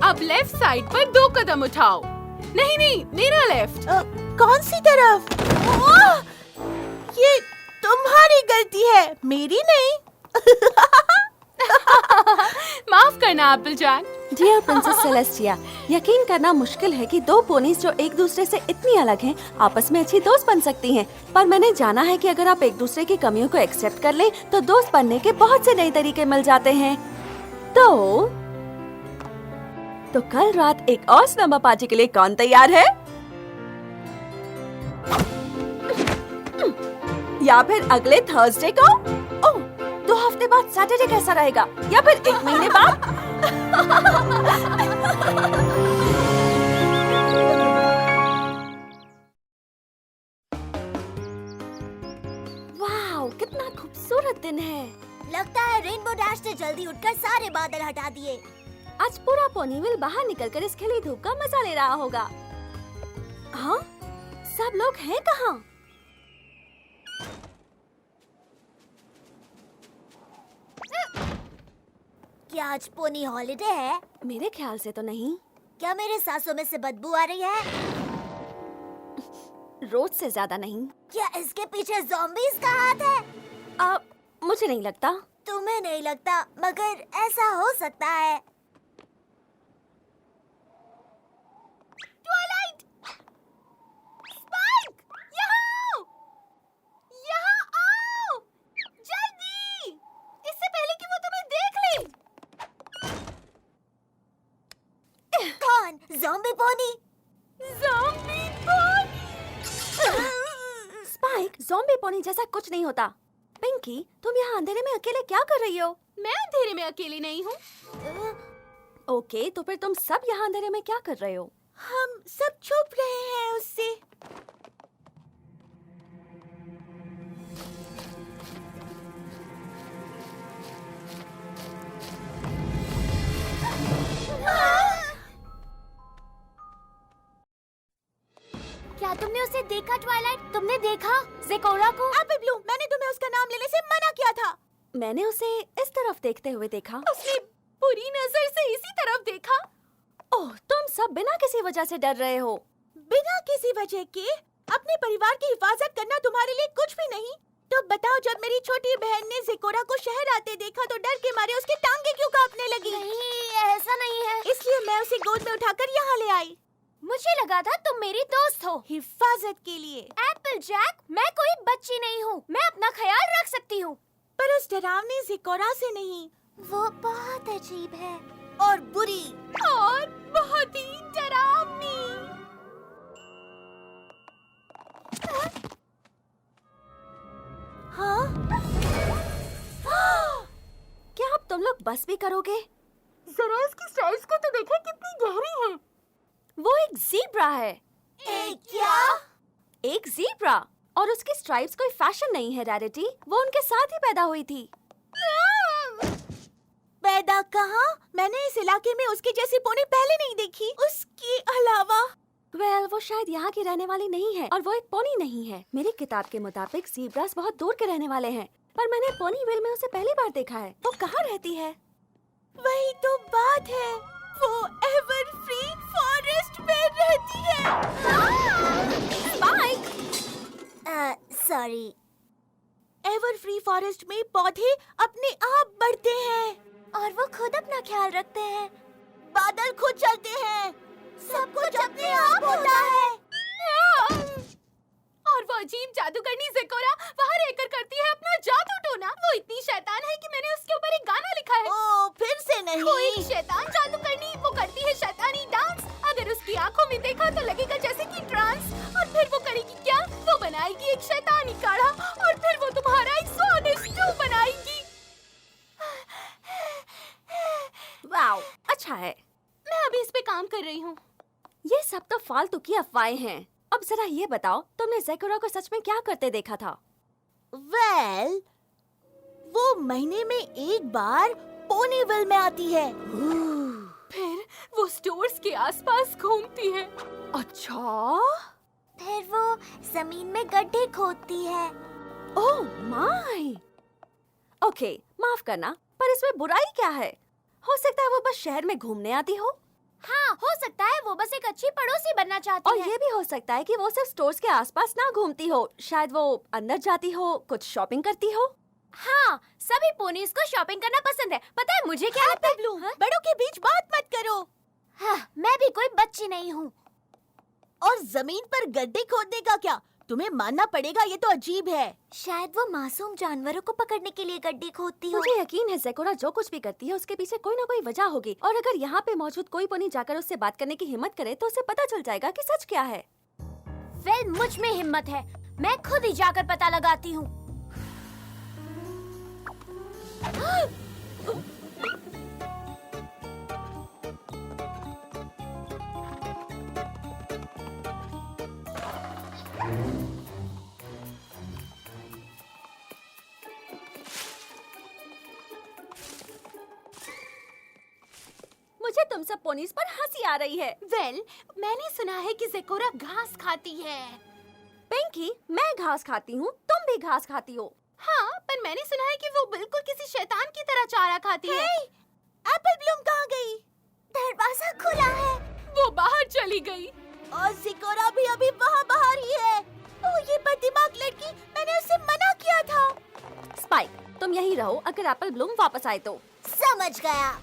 अब लेफ्ट साइड पर 2 कदम उठाओ। नहीं, मेरा लेफ्ट। कौन सी तरफ? ये तुम्हारी गलती है, मेरी नहीं। माफ करना Applejack. Dear princess Celestia, यकीन करना मुश्किल है कि 2 पोनीज जो एक दूसरे से इतनी अलग हैं, आपस में अच्छी दोस्त बन सकती हैं। पर मैंने जाना है कि अगर आप एक दूसरे की कमियों को एक्सेप्ट कर लें, तो दोस्त बनने के बहुत से नए तरीके मिल जाते हैं। तो कल रात एक और स्लम्बर पार्टी के लिए कौन तैयार है? या फिर अगले थर्सडे को? ओह, 2 हफ्ते बाद सैटरडे कैसा रहेगा? या फिर 1 महीने बाद? वाह, कितना खूबसूरत दिन है। लगता है रेनबो डैश ने जल्दी उठकर सारे बादल हटा दिए। आज पूरा पोनीविल बाहर निकलकर इस खिली धूप का मजा ले रहा होगा। हाँ, सब लोग हैं कहाँ? क्या आज पोनी हॉलिडे है? मेरे ख्याल से तो नहीं। क्या मेरे सांसों में से बदबू आ रही है? रोज से ज्यादा नहीं। क्या इसके पीछे ज़ॉम्बीज़ का हाथ है? मुझे नहीं लगता। तुम्हें नहीं लगता, मगर ऐसा हो सकता है। ट्वाइलाइट! स्पाइक! यहाँ आओ! जल्दी! इससे पहले कि वो तुम्हें देख ले। कौन? Zombie pony? Zombie pony! Spike, zombie pony जैसा कुछ नहीं होता। पिंकी, तुम यहाँ अंधेरे में अकेले क्या कर रही हो? मैं अंधेरे में अकेली नहीं हूँ। ओके, तो फिर तुम सब यहाँ अंधेरे में क्या कर रहे हो? हम सब छुप रहे हैं उससे। क्या तुमने उसे देखा ट्वाइलाइट? तुमने देखा ज़ेकोरा को? एप्पल ब्लूम, मैंने तुम्हें उसका नाम लेने से मना किया था। मैंने उसे इस तरफ देखते हुए देखा। उसने बुरी नजर से इसी तरफ देखा। ओह, तुम सब बिना किसी वजह से डर रहे हो। बिना किसी वजह के अपने परिवार की हिफाजत करना तुम्हारे लिए कुछ भी नहीं? तो बताओ, जब मेरी छोटी बहन ने ज़ेकोरा को शहर आते देखा तो डर के मारे उसकी टांगे क्यों कांपने लगी? नहीं, ऐसा नहीं है। इसलिए मैं उसे गोद में उठाकर यहाँ ले आई। मुझे लगा था तुम मेरी दोस्त हो। हिफाजत के लिए। एप्पल जैक, मैं कोई बच्ची नहीं हूँ। मैं अपना ख्याल रख सकती हूँ। पर उस डरावनी ज़ेकोरा से नहीं। वो बहुत अजीब है और बुरी। और बहुत ही डरावनी। हाँ? क्या अब तुम लोग बस भी करोगे? जरा इसकी स्टाइल्स को तो देखो, कितनी गहरी है। वो एक ज़ीब्रा है। क्या? एक ज़ीब्रा, और उसकी स्ट्राइप्स कोई फैशन नहीं है रैरिटी। वो उनके साथ ही पैदा हुई थी। पैदा कहाँ? मैंने इस इलाके में उसके जैसी पोनी पहले नहीं देखी। उसके अलावा वो शायद यहाँ की रहने वाली नहीं है, और वो एक पोनी नहीं है। मेरी किताब के मुताबिक ज़ीब्रास बहुत दूर के रहने वाले हैं, पर मैंने पोनीविल में उसे पहली बार देखा है। वो कहाँ रहती है? वही तो बात है। वो एवर फ्री फॉरेस्ट में रहती है। Spike! Sorry. Ever free forest में पौधे अपने आप बढ़ते हैं, और वो खुद अपना ख्याल रखते हैं। बादल खुद चलते हैं, सब कुछ अपने आप होता है। और वो अजीब जादूगरनी ज़ेकोरा वहाँ रहकर करती है अपना जादू टोना। वो इतनी शैतान है कि मैंने उसके ऊपर एक गाना लिखा है। ओ, फिर से कोई नहीं। शैतान जादूगरनी, वो करती है शैतानी डांस। अगर उसकी आंखों में देखा तो लगेगा जैसे कि ट्रांस। और फिर वो करेगी क्या? वो बनाएगी एक शैतानी काढ़ा और फिर वो तुम्हारा एक स्वादिष्ट स्टू बनाएगी। वाओ, अच्छा है। मैं अभी इस पे काम कर रही हूँ। ये सब तो फालतू की अफवाहें हैं। अब जरा ये बताओ, तुमने ज़ेकोरा को सच में क्या करते देखा था? वेल, वो महीने में एक बार पोनीविल में आती है। फिर वो स्टोर्स के आसपास घूमती है। अच्छा? फिर वो जमीन में गड्ढे खोदती है। Oh my! ओके, माफ करना, पर इसमें बुराई क्या है? हो सकता है वो बस शहर में घूमने आती हो। हाँ, हो सकता है वो बस एक अच्छी पड़ोसी बनना चाहती और है। ये भी हो सकता है कि वो सिर्फ स्टोर्स के आसपास ना घूमती हो, शायद वो अंदर जाती हो, कुछ शॉपिंग करती हो। हाँ, सभी पोनीज को शॉपिंग करना पसंद है। पता है मुझे क्या लगता है? बड़ों के बीच बात मत करो। हाँ, मैं भी कोई बच्ची नहीं हूँ। और जमीन पर गड्ढे खोदने का क्या? तुम्हें मानना पड़ेगा, ये तो अजीब है। शायद वो मासूम जानवरों को पकड़ने के लिए गड्ढे खोदती हो। मुझे यकीन है ज़ेकोरा जो कुछ भी करती है उसके पीछे कोई ना कोई वजह होगी, और अगर यहाँ पे मौजूद कोई पोनी जाकर उससे बात करने की हिम्मत करे तो उसे पता चल जाएगा कि सच क्या है। वेल, मुझ में हिम्मत है। मैं खुद ही जाकर पता लगाती हूँ। मुझे तुम सब पोनीज पर हंसी आ रही है। वेल, मैंने सुना है कि ज़ेकोरा घास खाती है। पिंकी, मैं घास खाती हूँ, तुम भी घास खाती हो। हाँ, पर मैंने सुना है कि वो बिल्कुल किसी शैतान की तरह चारा खाती है। एप्पल ब्लूम कहाँ गई? दरवाजा खुला है। वो बाहर चली गई। और ज़ेकोरा भी अभी वहाँ बाहर ही है। ओ, ये बददिमाग लड़की, मैंने उससे मना किया था। स्पाइक, तुम यहीं रहो, अगर एप्पल ब्लूम वापस आए तो। समझ गया।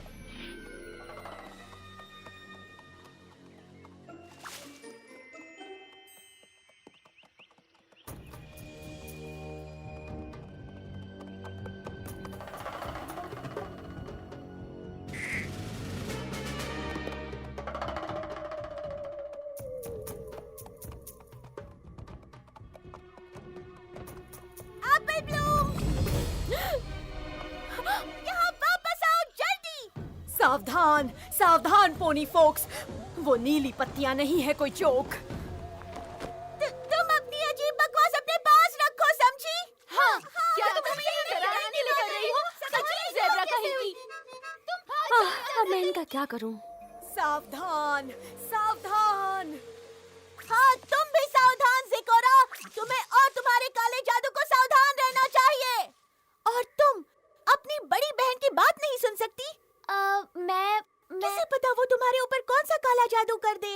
एप्पल ब्लूम, यहाँ वापस आओ जल्दी। सावधान, सावधान पोनी फोक्स, वो नीली पत्तियां नहीं है कोई जोक। तुम अपनी अजीब बकवास अपने पास रखो, समझी? हाँ, क्या तुम हमें यहाँ डराने के लिए कर रही हो? सच्ची ज़ेब्रा कहेगी। अब मैं इनका क्या करूँ? सावधान, सावधान। हाँ, तुम भी सावधान ज़ेकोरा। तुम्हें और तुम्हारे काले जादू को सावधान रहना चाहिए। और तुम अपनी बड़ी बहन की बात नहीं सुन सकती? मैं किसे पता वो तुम्हारे ऊपर कौन सा काला जादू कर दे।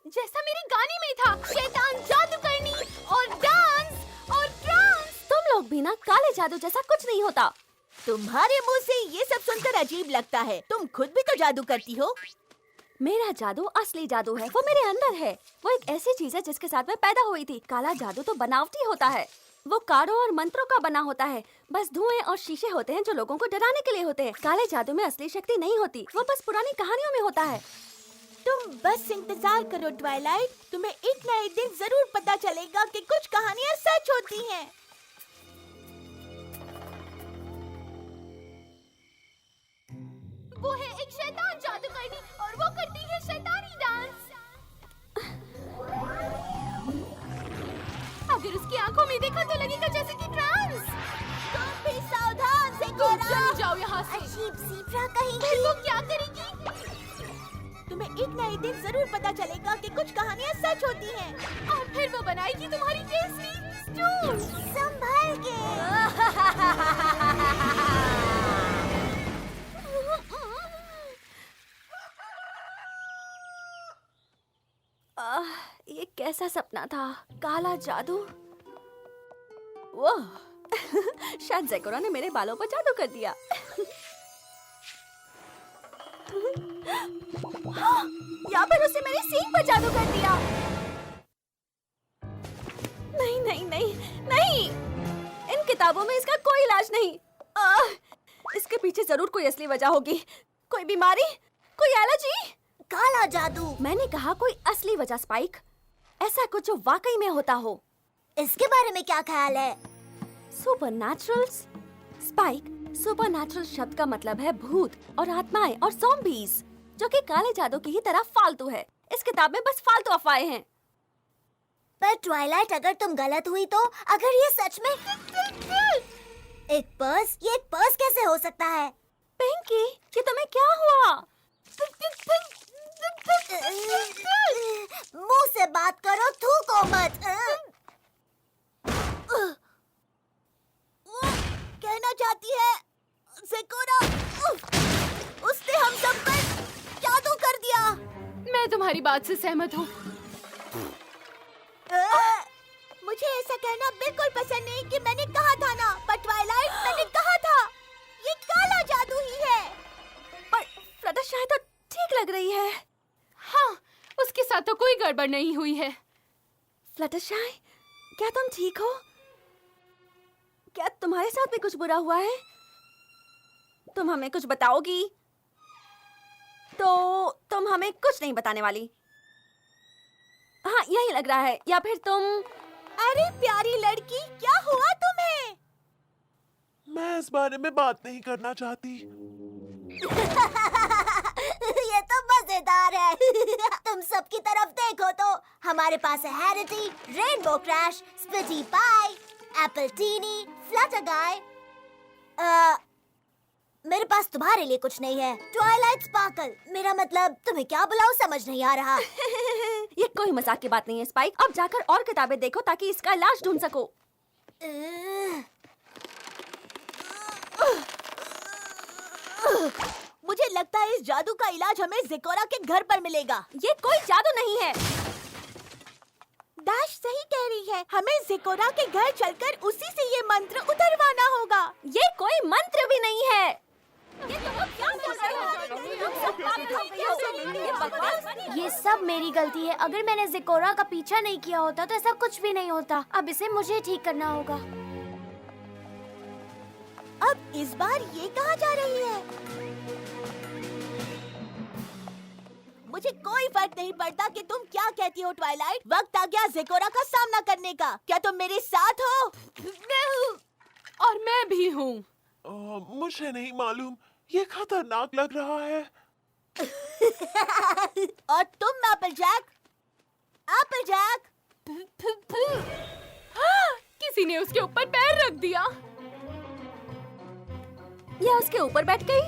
जैसा मेरे गाने में था, शैतान जादू करनी और डांस और ट्रांस। तुम लोग भी ना, काले जादू जैसा कुछ नहीं होता। तुम्हारे मुंह से ये सब सुनकर अजीब लगता है। तुम खुद भी तो जादू करती हो। मेरा जादू असली जादू है, वो मेरे अंदर है। वो एक ऐसी चीज है जिसके साथ मैं पैदा हुई थी। काला जादू तो बनावटी होता है, वो कार्डों और मंत्रों का बना होता है। बस धुएं और शीशे होते हैं जो लोगों को डराने के लिए होते हैं। काले जादू में असली शक्ति नहीं होती, वो बस पुरानी कहानियों में होता है। तुम बस इंतजार करो ट्वाइलाइट, तुम्हें एक न एक दिन जरूर पता चलेगा कि कुछ कहानियाँ सच होती हैं। वो है एक शैतान जादूगरनी और वो करती है शैतानी डांस। अगर उसकी आंखों में देखा तो लगेगा जैसे कि ट्रांस। तुम भी सावधान तुम ज़ेकोरा। चली जाओ यहाँ से। अजीब ज़ेब्रा कहीं फिर वो क्या करेगी? तुम्हें एक न एक दिन जरूर पता चलेगा कि कुछ कहानियाँ सच होती हैं। और फिर वो बनाएगी तुम्हारी टेस्टी स्टू। संभल के। ये कैसा सपना था? काला जादू? वो शायद ज़ेकोरा ने मेरे बालों पर जादू कर दिया। या फिर उसने मेरे सींग पर जादू कर दिया। नहीं नहीं नहीं नहीं, इन किताबों में इसका कोई इलाज नहीं। इसके पीछे जरूर कोई असली वजह होगी। कोई बीमारी, कोई एलर्जी। काला जादू। मैंने कहा कोई असली वजह स्पाइक, ऐसा कुछ जो वाकई में होता हो। इसके बारे में क्या ख्याल है? सुपरनैचुरल्स स्पाइक, सुपरनैचुरल शब्द का मतलब है भूत और आत्माएं और ज़ॉम्बीज, जो कि काले जादू की ही तरह फालतू है। इस किताब में बस फालतू अफवाहें हैं। पर ट्वाइलाइट, अगर तुम गलत हुई तो, अगर ये सच में एक पर्स, ये एक पर्स कैसे हो सकता है? पिंकी, ये तुम्हें क्या हुआ? मुंह से बात करो, थूको मत। कहना चाहती है ज़ेकोरा, उसने हम सब पर जादू कर दिया। मैं तुम्हारी बात से सहमत हूँ। मुझे ऐसा कहना बिल्कुल पसंद नहीं कि मैंने कहा था ना, पर ट्वाइलाइट, मैंने कहा था ये काला जादू ही है। पर फ्लटरशाई तो ठीक लग रही है। हाँ, उसके साथ तो कोई गड़बड़ नहीं हुई है। फ्लटरशाई, क्या तुम ठीक हो? क्या तुम्हारे साथ भी कुछ बुरा हुआ है? तुम हमें कुछ बताओगी? तो तुम हमें कुछ नहीं बताने वाली। हाँ, यही लग रहा है। या फिर तुम... अरे प्यारी लड़की, क्या हुआ तुम्हें? मैं इस बारे में बात नहीं करना चाहती। ये तो मजेदार है। तुम सबकी तरफ देखो तो हमारे पास है हैरिटी, रेनबो क्रैश, स्प्लिटी पाई, एप्पल टीनी, फ्लटर गाय। मेरे पास तुम्हारे लिए कुछ नहीं है। ट्वाइलाइट स्पार्कल, मेरा मतलब तुम्हें क्या बुलाऊं समझ नहीं आ रहा। ये कोई मजाक की बात नहीं है स्पाइक। अब जाकर और किताबें देखो ताकि इसका इलाज ढूंढ सको। मुझे लगता है इस जादू का इलाज हमें ज़ेकोरा के घर पर मिलेगा। ये कोई जादू नहीं है। दाश सही कह रही है, हमें ज़ेकोरा के घर चलकर उसी से ये मंत्र उतरवाना होगा। ये कोई मंत्र भी नहीं है। ये सब मेरी गलती है। अगर मैंने ज़ेकोरा का पीछा नहीं किया होता तो ऐसा कुछ भी नहीं होता। अब इसे मुझे ठीक करना होगा। अब इस बार ये कहाँ जा रही है? मुझे कोई फर्क नहीं पड़ता कि तुम क्या कहती हो ट्वाइलाइट। वक्त आ गया ज़ेकोरा का सामना करने का। क्या तुम मेरे साथ हो? और मैं भी हूँ। मुझे नहीं मालूम, ये खतरनाक लग रहा है। और तुम एप्पल जैक? Apple Jack? किसी ने उसके ऊपर पैर रख दिया। यह उसके ऊपर बैठ गई।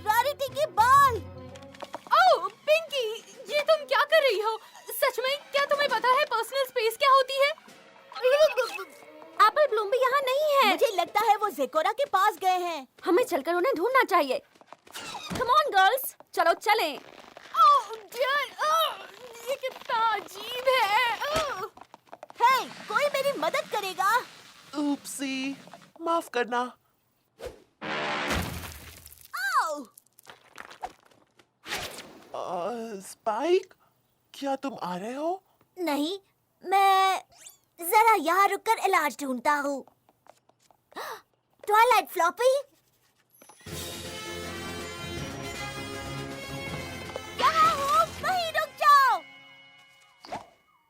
रैरिटी की बॉल। ओह पिंकी, ये तुम क्या कर रही हो? सच में क्या तुम्हें पता है पर्सनल स्पेस क्या होती है? एप्पल ब्लूम भी यहाँ नहीं है। मुझे लगता है वो ज़ेकोरा के पास गए हैं। हमें चलकर उन्हें ढूंढना चाहिए। कम ऑन गर्ल्स, चलो चलें। ओह डियर, ये कितना अजीब है। हे, कोई मेरी मदद करेगा? ऊप्सी, माफ करना। आओ! स्पाइक, क्या तुम आ रहे हो? नहीं, मैं जरा यहाँ रुककर इलाज ढूंढता हूँ। ट्वाइलाइट फ्लॉपी, यहाँ हो, वहीं रुक जाओ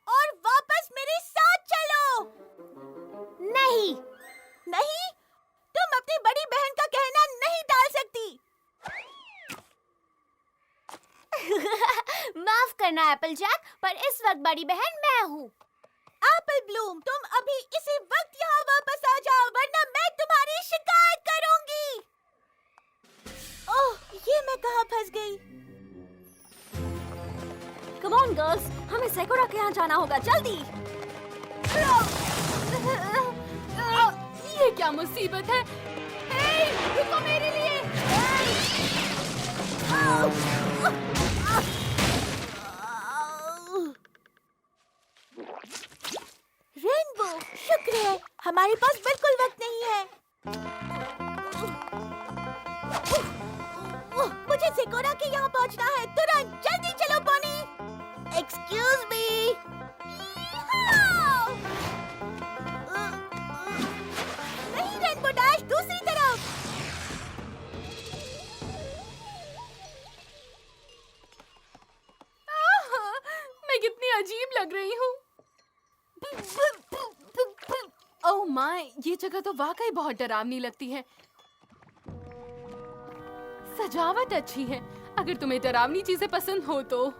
और वापस मेरे साथ चलो। नहीं। नहीं, तुम अपनी बड़ी बहन का कहना नहीं टाल सकती। माफ करना एप्पल जैक, पर इस वक्त बड़ी बहन मैं हूँ। एप्पल ब्लूम, तुम अभी इसी वक्त यहाँ वापस आ जाओ, वरना मैं तुम्हारी शिकायत करूंगी। ओह, ये मैं कहाँ फंस गई? कम ऑन गर्ल्स, हमें ज़ेकोरा के यहाँ जाना होगा, जल्दी। ये क्या मुसीबत है? हे, रुको मेरे लिए। हमारे पास बिल्कुल वक्त नहीं है। मुझे सिकोरा के यहाँ पहुँचना है, तुरंत जल्दी चलो पोनी। Excuse me. नहीं रेनबो डैश, दूसरी तरफ। मैं कितनी अजीब लग रही हूँ। ओह माय, ये जगह तो वाकई बहुत डरावनी लगती है। सजावट अच्छी है, अगर तुम्हें डरावनी चीजें पसंद हो तो।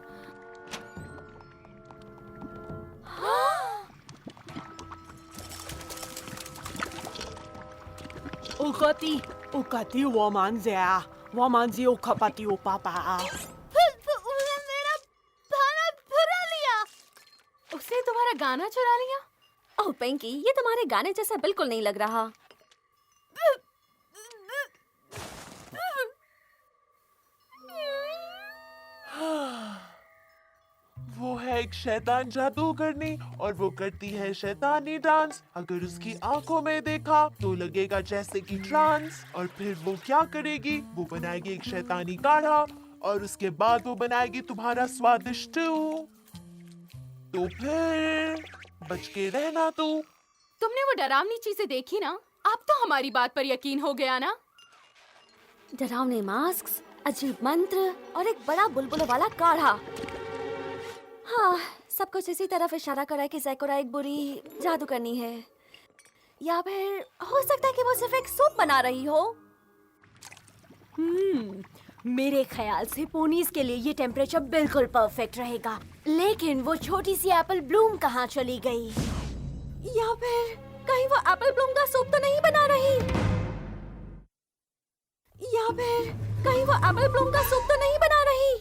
ukati wamanzi ukapati upapa. मेरा खाना चुरा लिया। उसने तुम्हारा गाना चुरा लिया? ओह पिंकी, ये तुम्हारे गाने जैसा बिल्कुल नहीं लग रहा। वो है एक शैतान जादूगरनी और वो करती है शैतानी डांस। अगर उसकी आंखों में देखा तो लगेगा जैसे कि ट्रांस। और फिर वो क्या करेगी, वो बनाएगी एक शैतानी काढ़ा और उसके बाद वो बनाएगी तुम्हारा स्वादिष्ट stew। तो फिर बच के रहना तू। तुमने वो डरावनी चीजें देखी ना? अब तो हमारी बात पर यकीन हो गया ना? डरावने मास्क, अजीब मंत्र और एक बड़ा बुलबुल वाला काढ़ा। हाँ, सब कुछ इसी तरफ इशारा कर रहा है कि ज़ेकोरा एक बुरी जादूगरनी है, या फिर हो सकता है कि वो सिर्फ एक सूप बना रही हो। मेरे ख्याल से पोनीज के लिए ये टेम्परेचर बिल्कुल परफेक्ट रहेगा। लेकिन वो छोटी सी एप्पल ब्लूम कहाँ चली गई? या फिर कहीं वो एप्पल ब्लूम का सूप तो नहीं बना रही? या फिर कहीं वो एप्पल ब्लूम का सूप तो नहीं बना रही?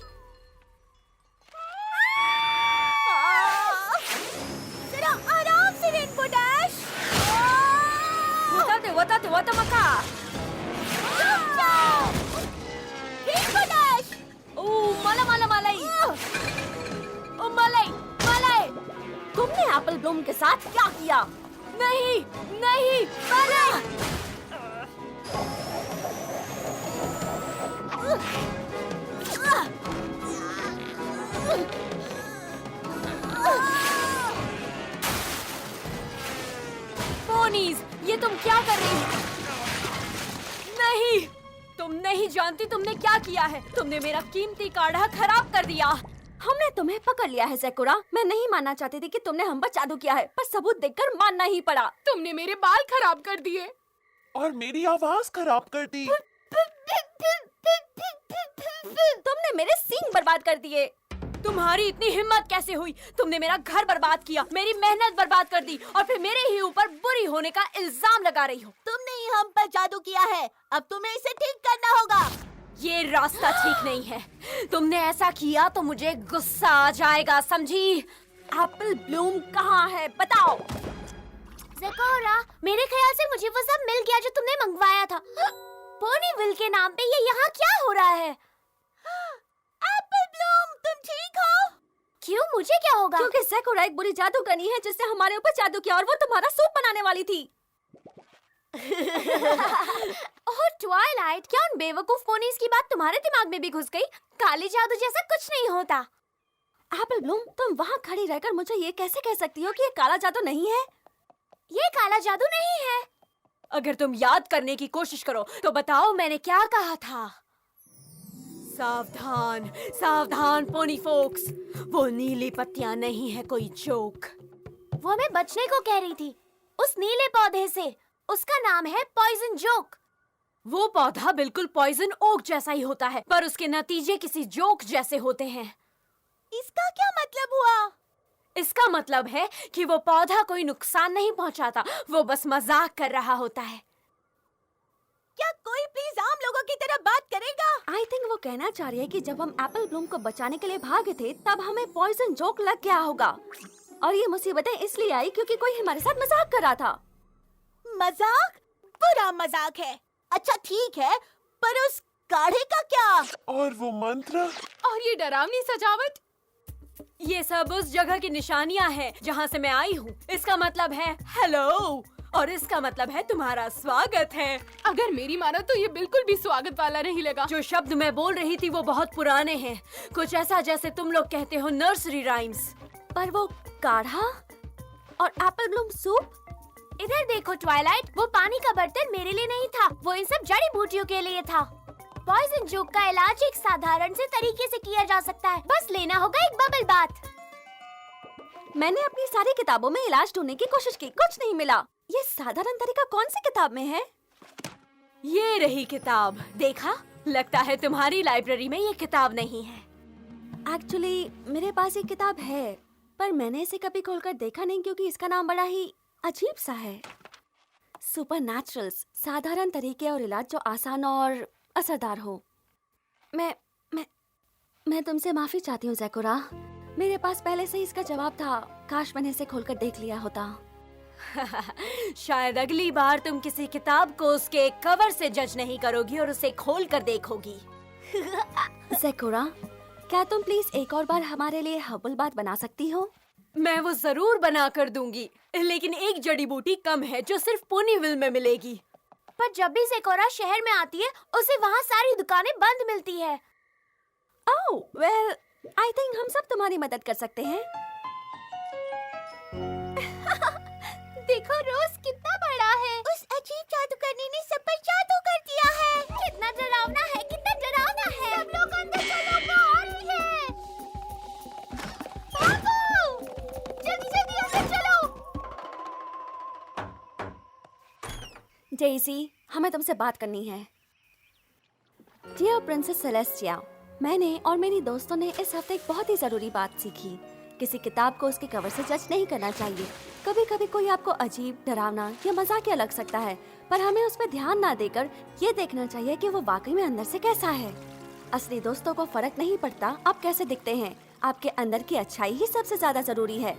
जरा आराम से रेनबो डैश। वता मका। रुक जाओ। Rainbow dash. मलाई। ओ मलाई। तुमने एप्पल ब्लूम के साथ क्या किया? नहीं, मलाई। पोनीज, ये तुम क्या कर रही हो? नहीं, तुम नहीं जानती तुमने क्या किया है। तुमने मेरा कीमती काढ़ा खराब कर दिया। हमने तुम्हें पकड़ लिया है ज़ेकोरा। मैं नहीं मानना चाहती थी कि तुमने हम पर जादू किया है, पर सबूत देखकर मानना ही पड़ा। तुमने मेरे बाल खराब कर दिए और मेरी आवाज खराब कर दी। तुमने मेरे सींग बर्बाद कर दिए। तुम्हारी इतनी हिम्मत कैसे हुई? तुमने मेरा घर बर्बाद किया, मेरी मेहनत बर्बाद कर दी और फिर मेरे ही ऊपर बुरी होने का इल्जाम लगा रही हो। तुमने ही हम पर जादू किया है, अब तुम्हें इसे ठीक करना होगा। ये रास्ता ठीक नहीं है। तुमने ऐसा किया तो मुझे गुस्सा आ जाएगा, समझी? एप्पल ब्लूम कहाँ है, बताओ। ज़ेकोरा, मेरे ख्याल से मुझे वो सब मिल गया जो तुमने मंगवाया था। पोनीविल के नाम पे ये यहाँ क्या हो रहा है? एप्पल ब्लूम, तुम ठीक हो? क्यों, मुझे क्या होगा? क्योंकि ज़ेकोरा एक बुरी जादूगरनी है जिसने हमारे ऊपर जादू किया और वो तुम्हारा सूप बनाने वाली थी। ओह ट्वाइलाइट, क्या उन बेवकूफ पोनीज की बात तुम्हारे दिमाग में भी घुस गई? काली जादू जैसा कुछ नहीं होता। एप्पल ब्लूम, तुम वहाँ खड़ी रहकर मुझे ये कैसे कह सकती हो कि ये काला जादू नहीं है? ये काला जादू नहीं है। अगर तुम याद करने की कोशिश करो तो बताओ मैंने क्या कहा था। सावधान, सावधान पोनी फोक्स, वो नीली पत्तियां नहीं है कोई जोक। वो हमें बचने को कह रही थी उस नीले पौधे से। उसका नाम है पॉइजन जोक। वो पौधा बिल्कुल पॉइजन ओक जैसा ही होता है, पर उसके नतीजे किसी जोक जैसे होते हैं। इसका क्या मतलब हुआ? इसका मतलब है कि वो पौधा कोई नुकसान नहीं पहुंचाता, वो बस मजाक कर रहा होता है। क्या कोई प्लीज आम लोगों की तरह बात करेगा? आई थिंक वो कहना चाह रही है कि जब हम एप्पल ब्लूम को बचाने के लिए भागे थे तब हमें पॉइजन जोक लग गया होगा, और ये मुसीबतें इसलिए आई क्योंकि कोई हमारे साथ मजाक कर रहा था। मजाक? बुरा मजाक है। अच्छा ठीक है, पर उस काढ़े का क्या? और वो मंत्र? और ये डरावनी सजावट? ये सब उस जगह की निशानियां हैं जहां से मैं आई हूँ। इसका मतलब है हेलो, और इसका मतलब है तुम्हारा स्वागत है। अगर मेरी मानो तो ये बिल्कुल भी स्वागत वाला नहीं लगा। जो शब्द मैं बोल रही थी वो बहुत पुराने हैं, कुछ ऐसा जैसे तुम लोग कहते हो नर्सरी राइम्स। पर वो काढ़ा और एप्पल ब्लूम सूप। इधर देखो ट्वाइलाइट, वो पानी का बर्तन मेरे लिए नहीं था, वो इन सब जड़ी बूटियों के लिए था। पॉइजन जोक का इलाज एक साधारण से तरीके से किया जा सकता है, बस लेना होगा एक बबल बाथ। मैंने अपनी सारी किताबों में इलाज ढूंढने की कोशिश की, कुछ नहीं मिला। ये साधारण तरीका कौन सी किताब में है? ये रही किताब, देखा? लगता है तुम्हारी लाइब्रेरी में ये किताब नहीं है। एक्चुअली मेरे पास ये किताब है, पर मैंने इसे कभी खोलकर देखा नहीं क्योंकि इसका नाम बड़ा ही अजीब सा है। सुपरनैचुरल्स, साधारण तरीके और इलाज जो आसान और असरदार हो। मैं तुमसे माफी चाहती हूँ ज़ैकोरा। मेरे पास पहले से ही इसका जवाब था, काश मैंने इसे खोलकर देख लिया होता। शायद अगली बार तुम किसी किताब को उसके कवर से जज नहीं करोगी और उसे खोल कर देखोगी। ज़ैकोरा, क्या तुम प्लीज एक और बार हमारे लिए हर्बल बात बना सकती हो? मैं वो जरूर बना कर दूंगी, लेकिन एक जड़ी बूटी कम है जो सिर्फ पोनीविल में मिलेगी। पर जब भी ज़ेकोरा शहर में आती है, उसे वहाँ सारी दुकानें बंद मिलती है। ओह, वेल, आई थिंक हम सब तुम्हारी मदद कर सकते हैं। देखो रोज कितना बड़ा है। उस अजीब जादूगरनी ने सब पर जादू कर दिया है। कितना डरावना है, कितना डरावना है। सब लोग अंदर चलो, वो आ रही है। भागो! जल्दी जल्दी अंदर चलो। डेज़ी, हमें तुमसे बात करनी है। डियर प्रिंसेस सेलेस्टिया, मैंने और मेरी दोस्तों ने इस हफ्ते एक बहुत ही जरूरी बात सीखी। किसी किताब को उसके कवर से जज नहीं करना चाहिए। कभी कभी कोई आपको अजीब, डरावना या मजाकिया लग सकता है, पर हमें उस पर ध्यान ना देकर ये देखना चाहिए कि वो वाकई में अंदर से कैसा है। असली दोस्तों को फर्क नहीं पड़ता आप कैसे दिखते हैं, आपके अंदर की अच्छाई ही सबसे ज्यादा जरूरी है।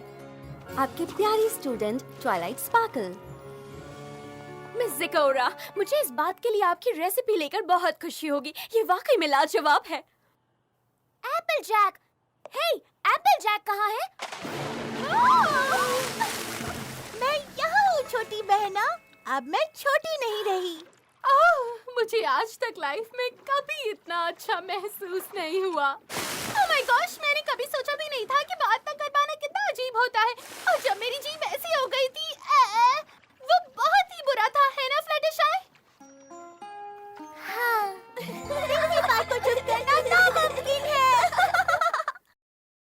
आपकी प्यारी स्टूडेंट ट्वाइलाइट स्पार्कल। मिस ज़ेकोरा, मुझे इस बात के लिए आपकी रेसिपी लेकर बहुत खुशी होगी। ये वाकई में लाजवाब है। एप्पल जैक, हे, एप्पल जैक कहाँ है? मैं यहाँ हूँ छोटी बहना, अब मैं छोटी नहीं रही। ओह, मुझे आज तक लाइफ में कभी इतना अच्छा महसूस नहीं हुआ। ओह माय गॉश, मैंने कभी सोचा भी नहीं था कि बात न कर पाना कितना अजीब होता है। और जब मेरी जीभ ऐसी हो गई थी, वो बहुत ही बुरा था, है ना फ्लटरशाई? हाँ।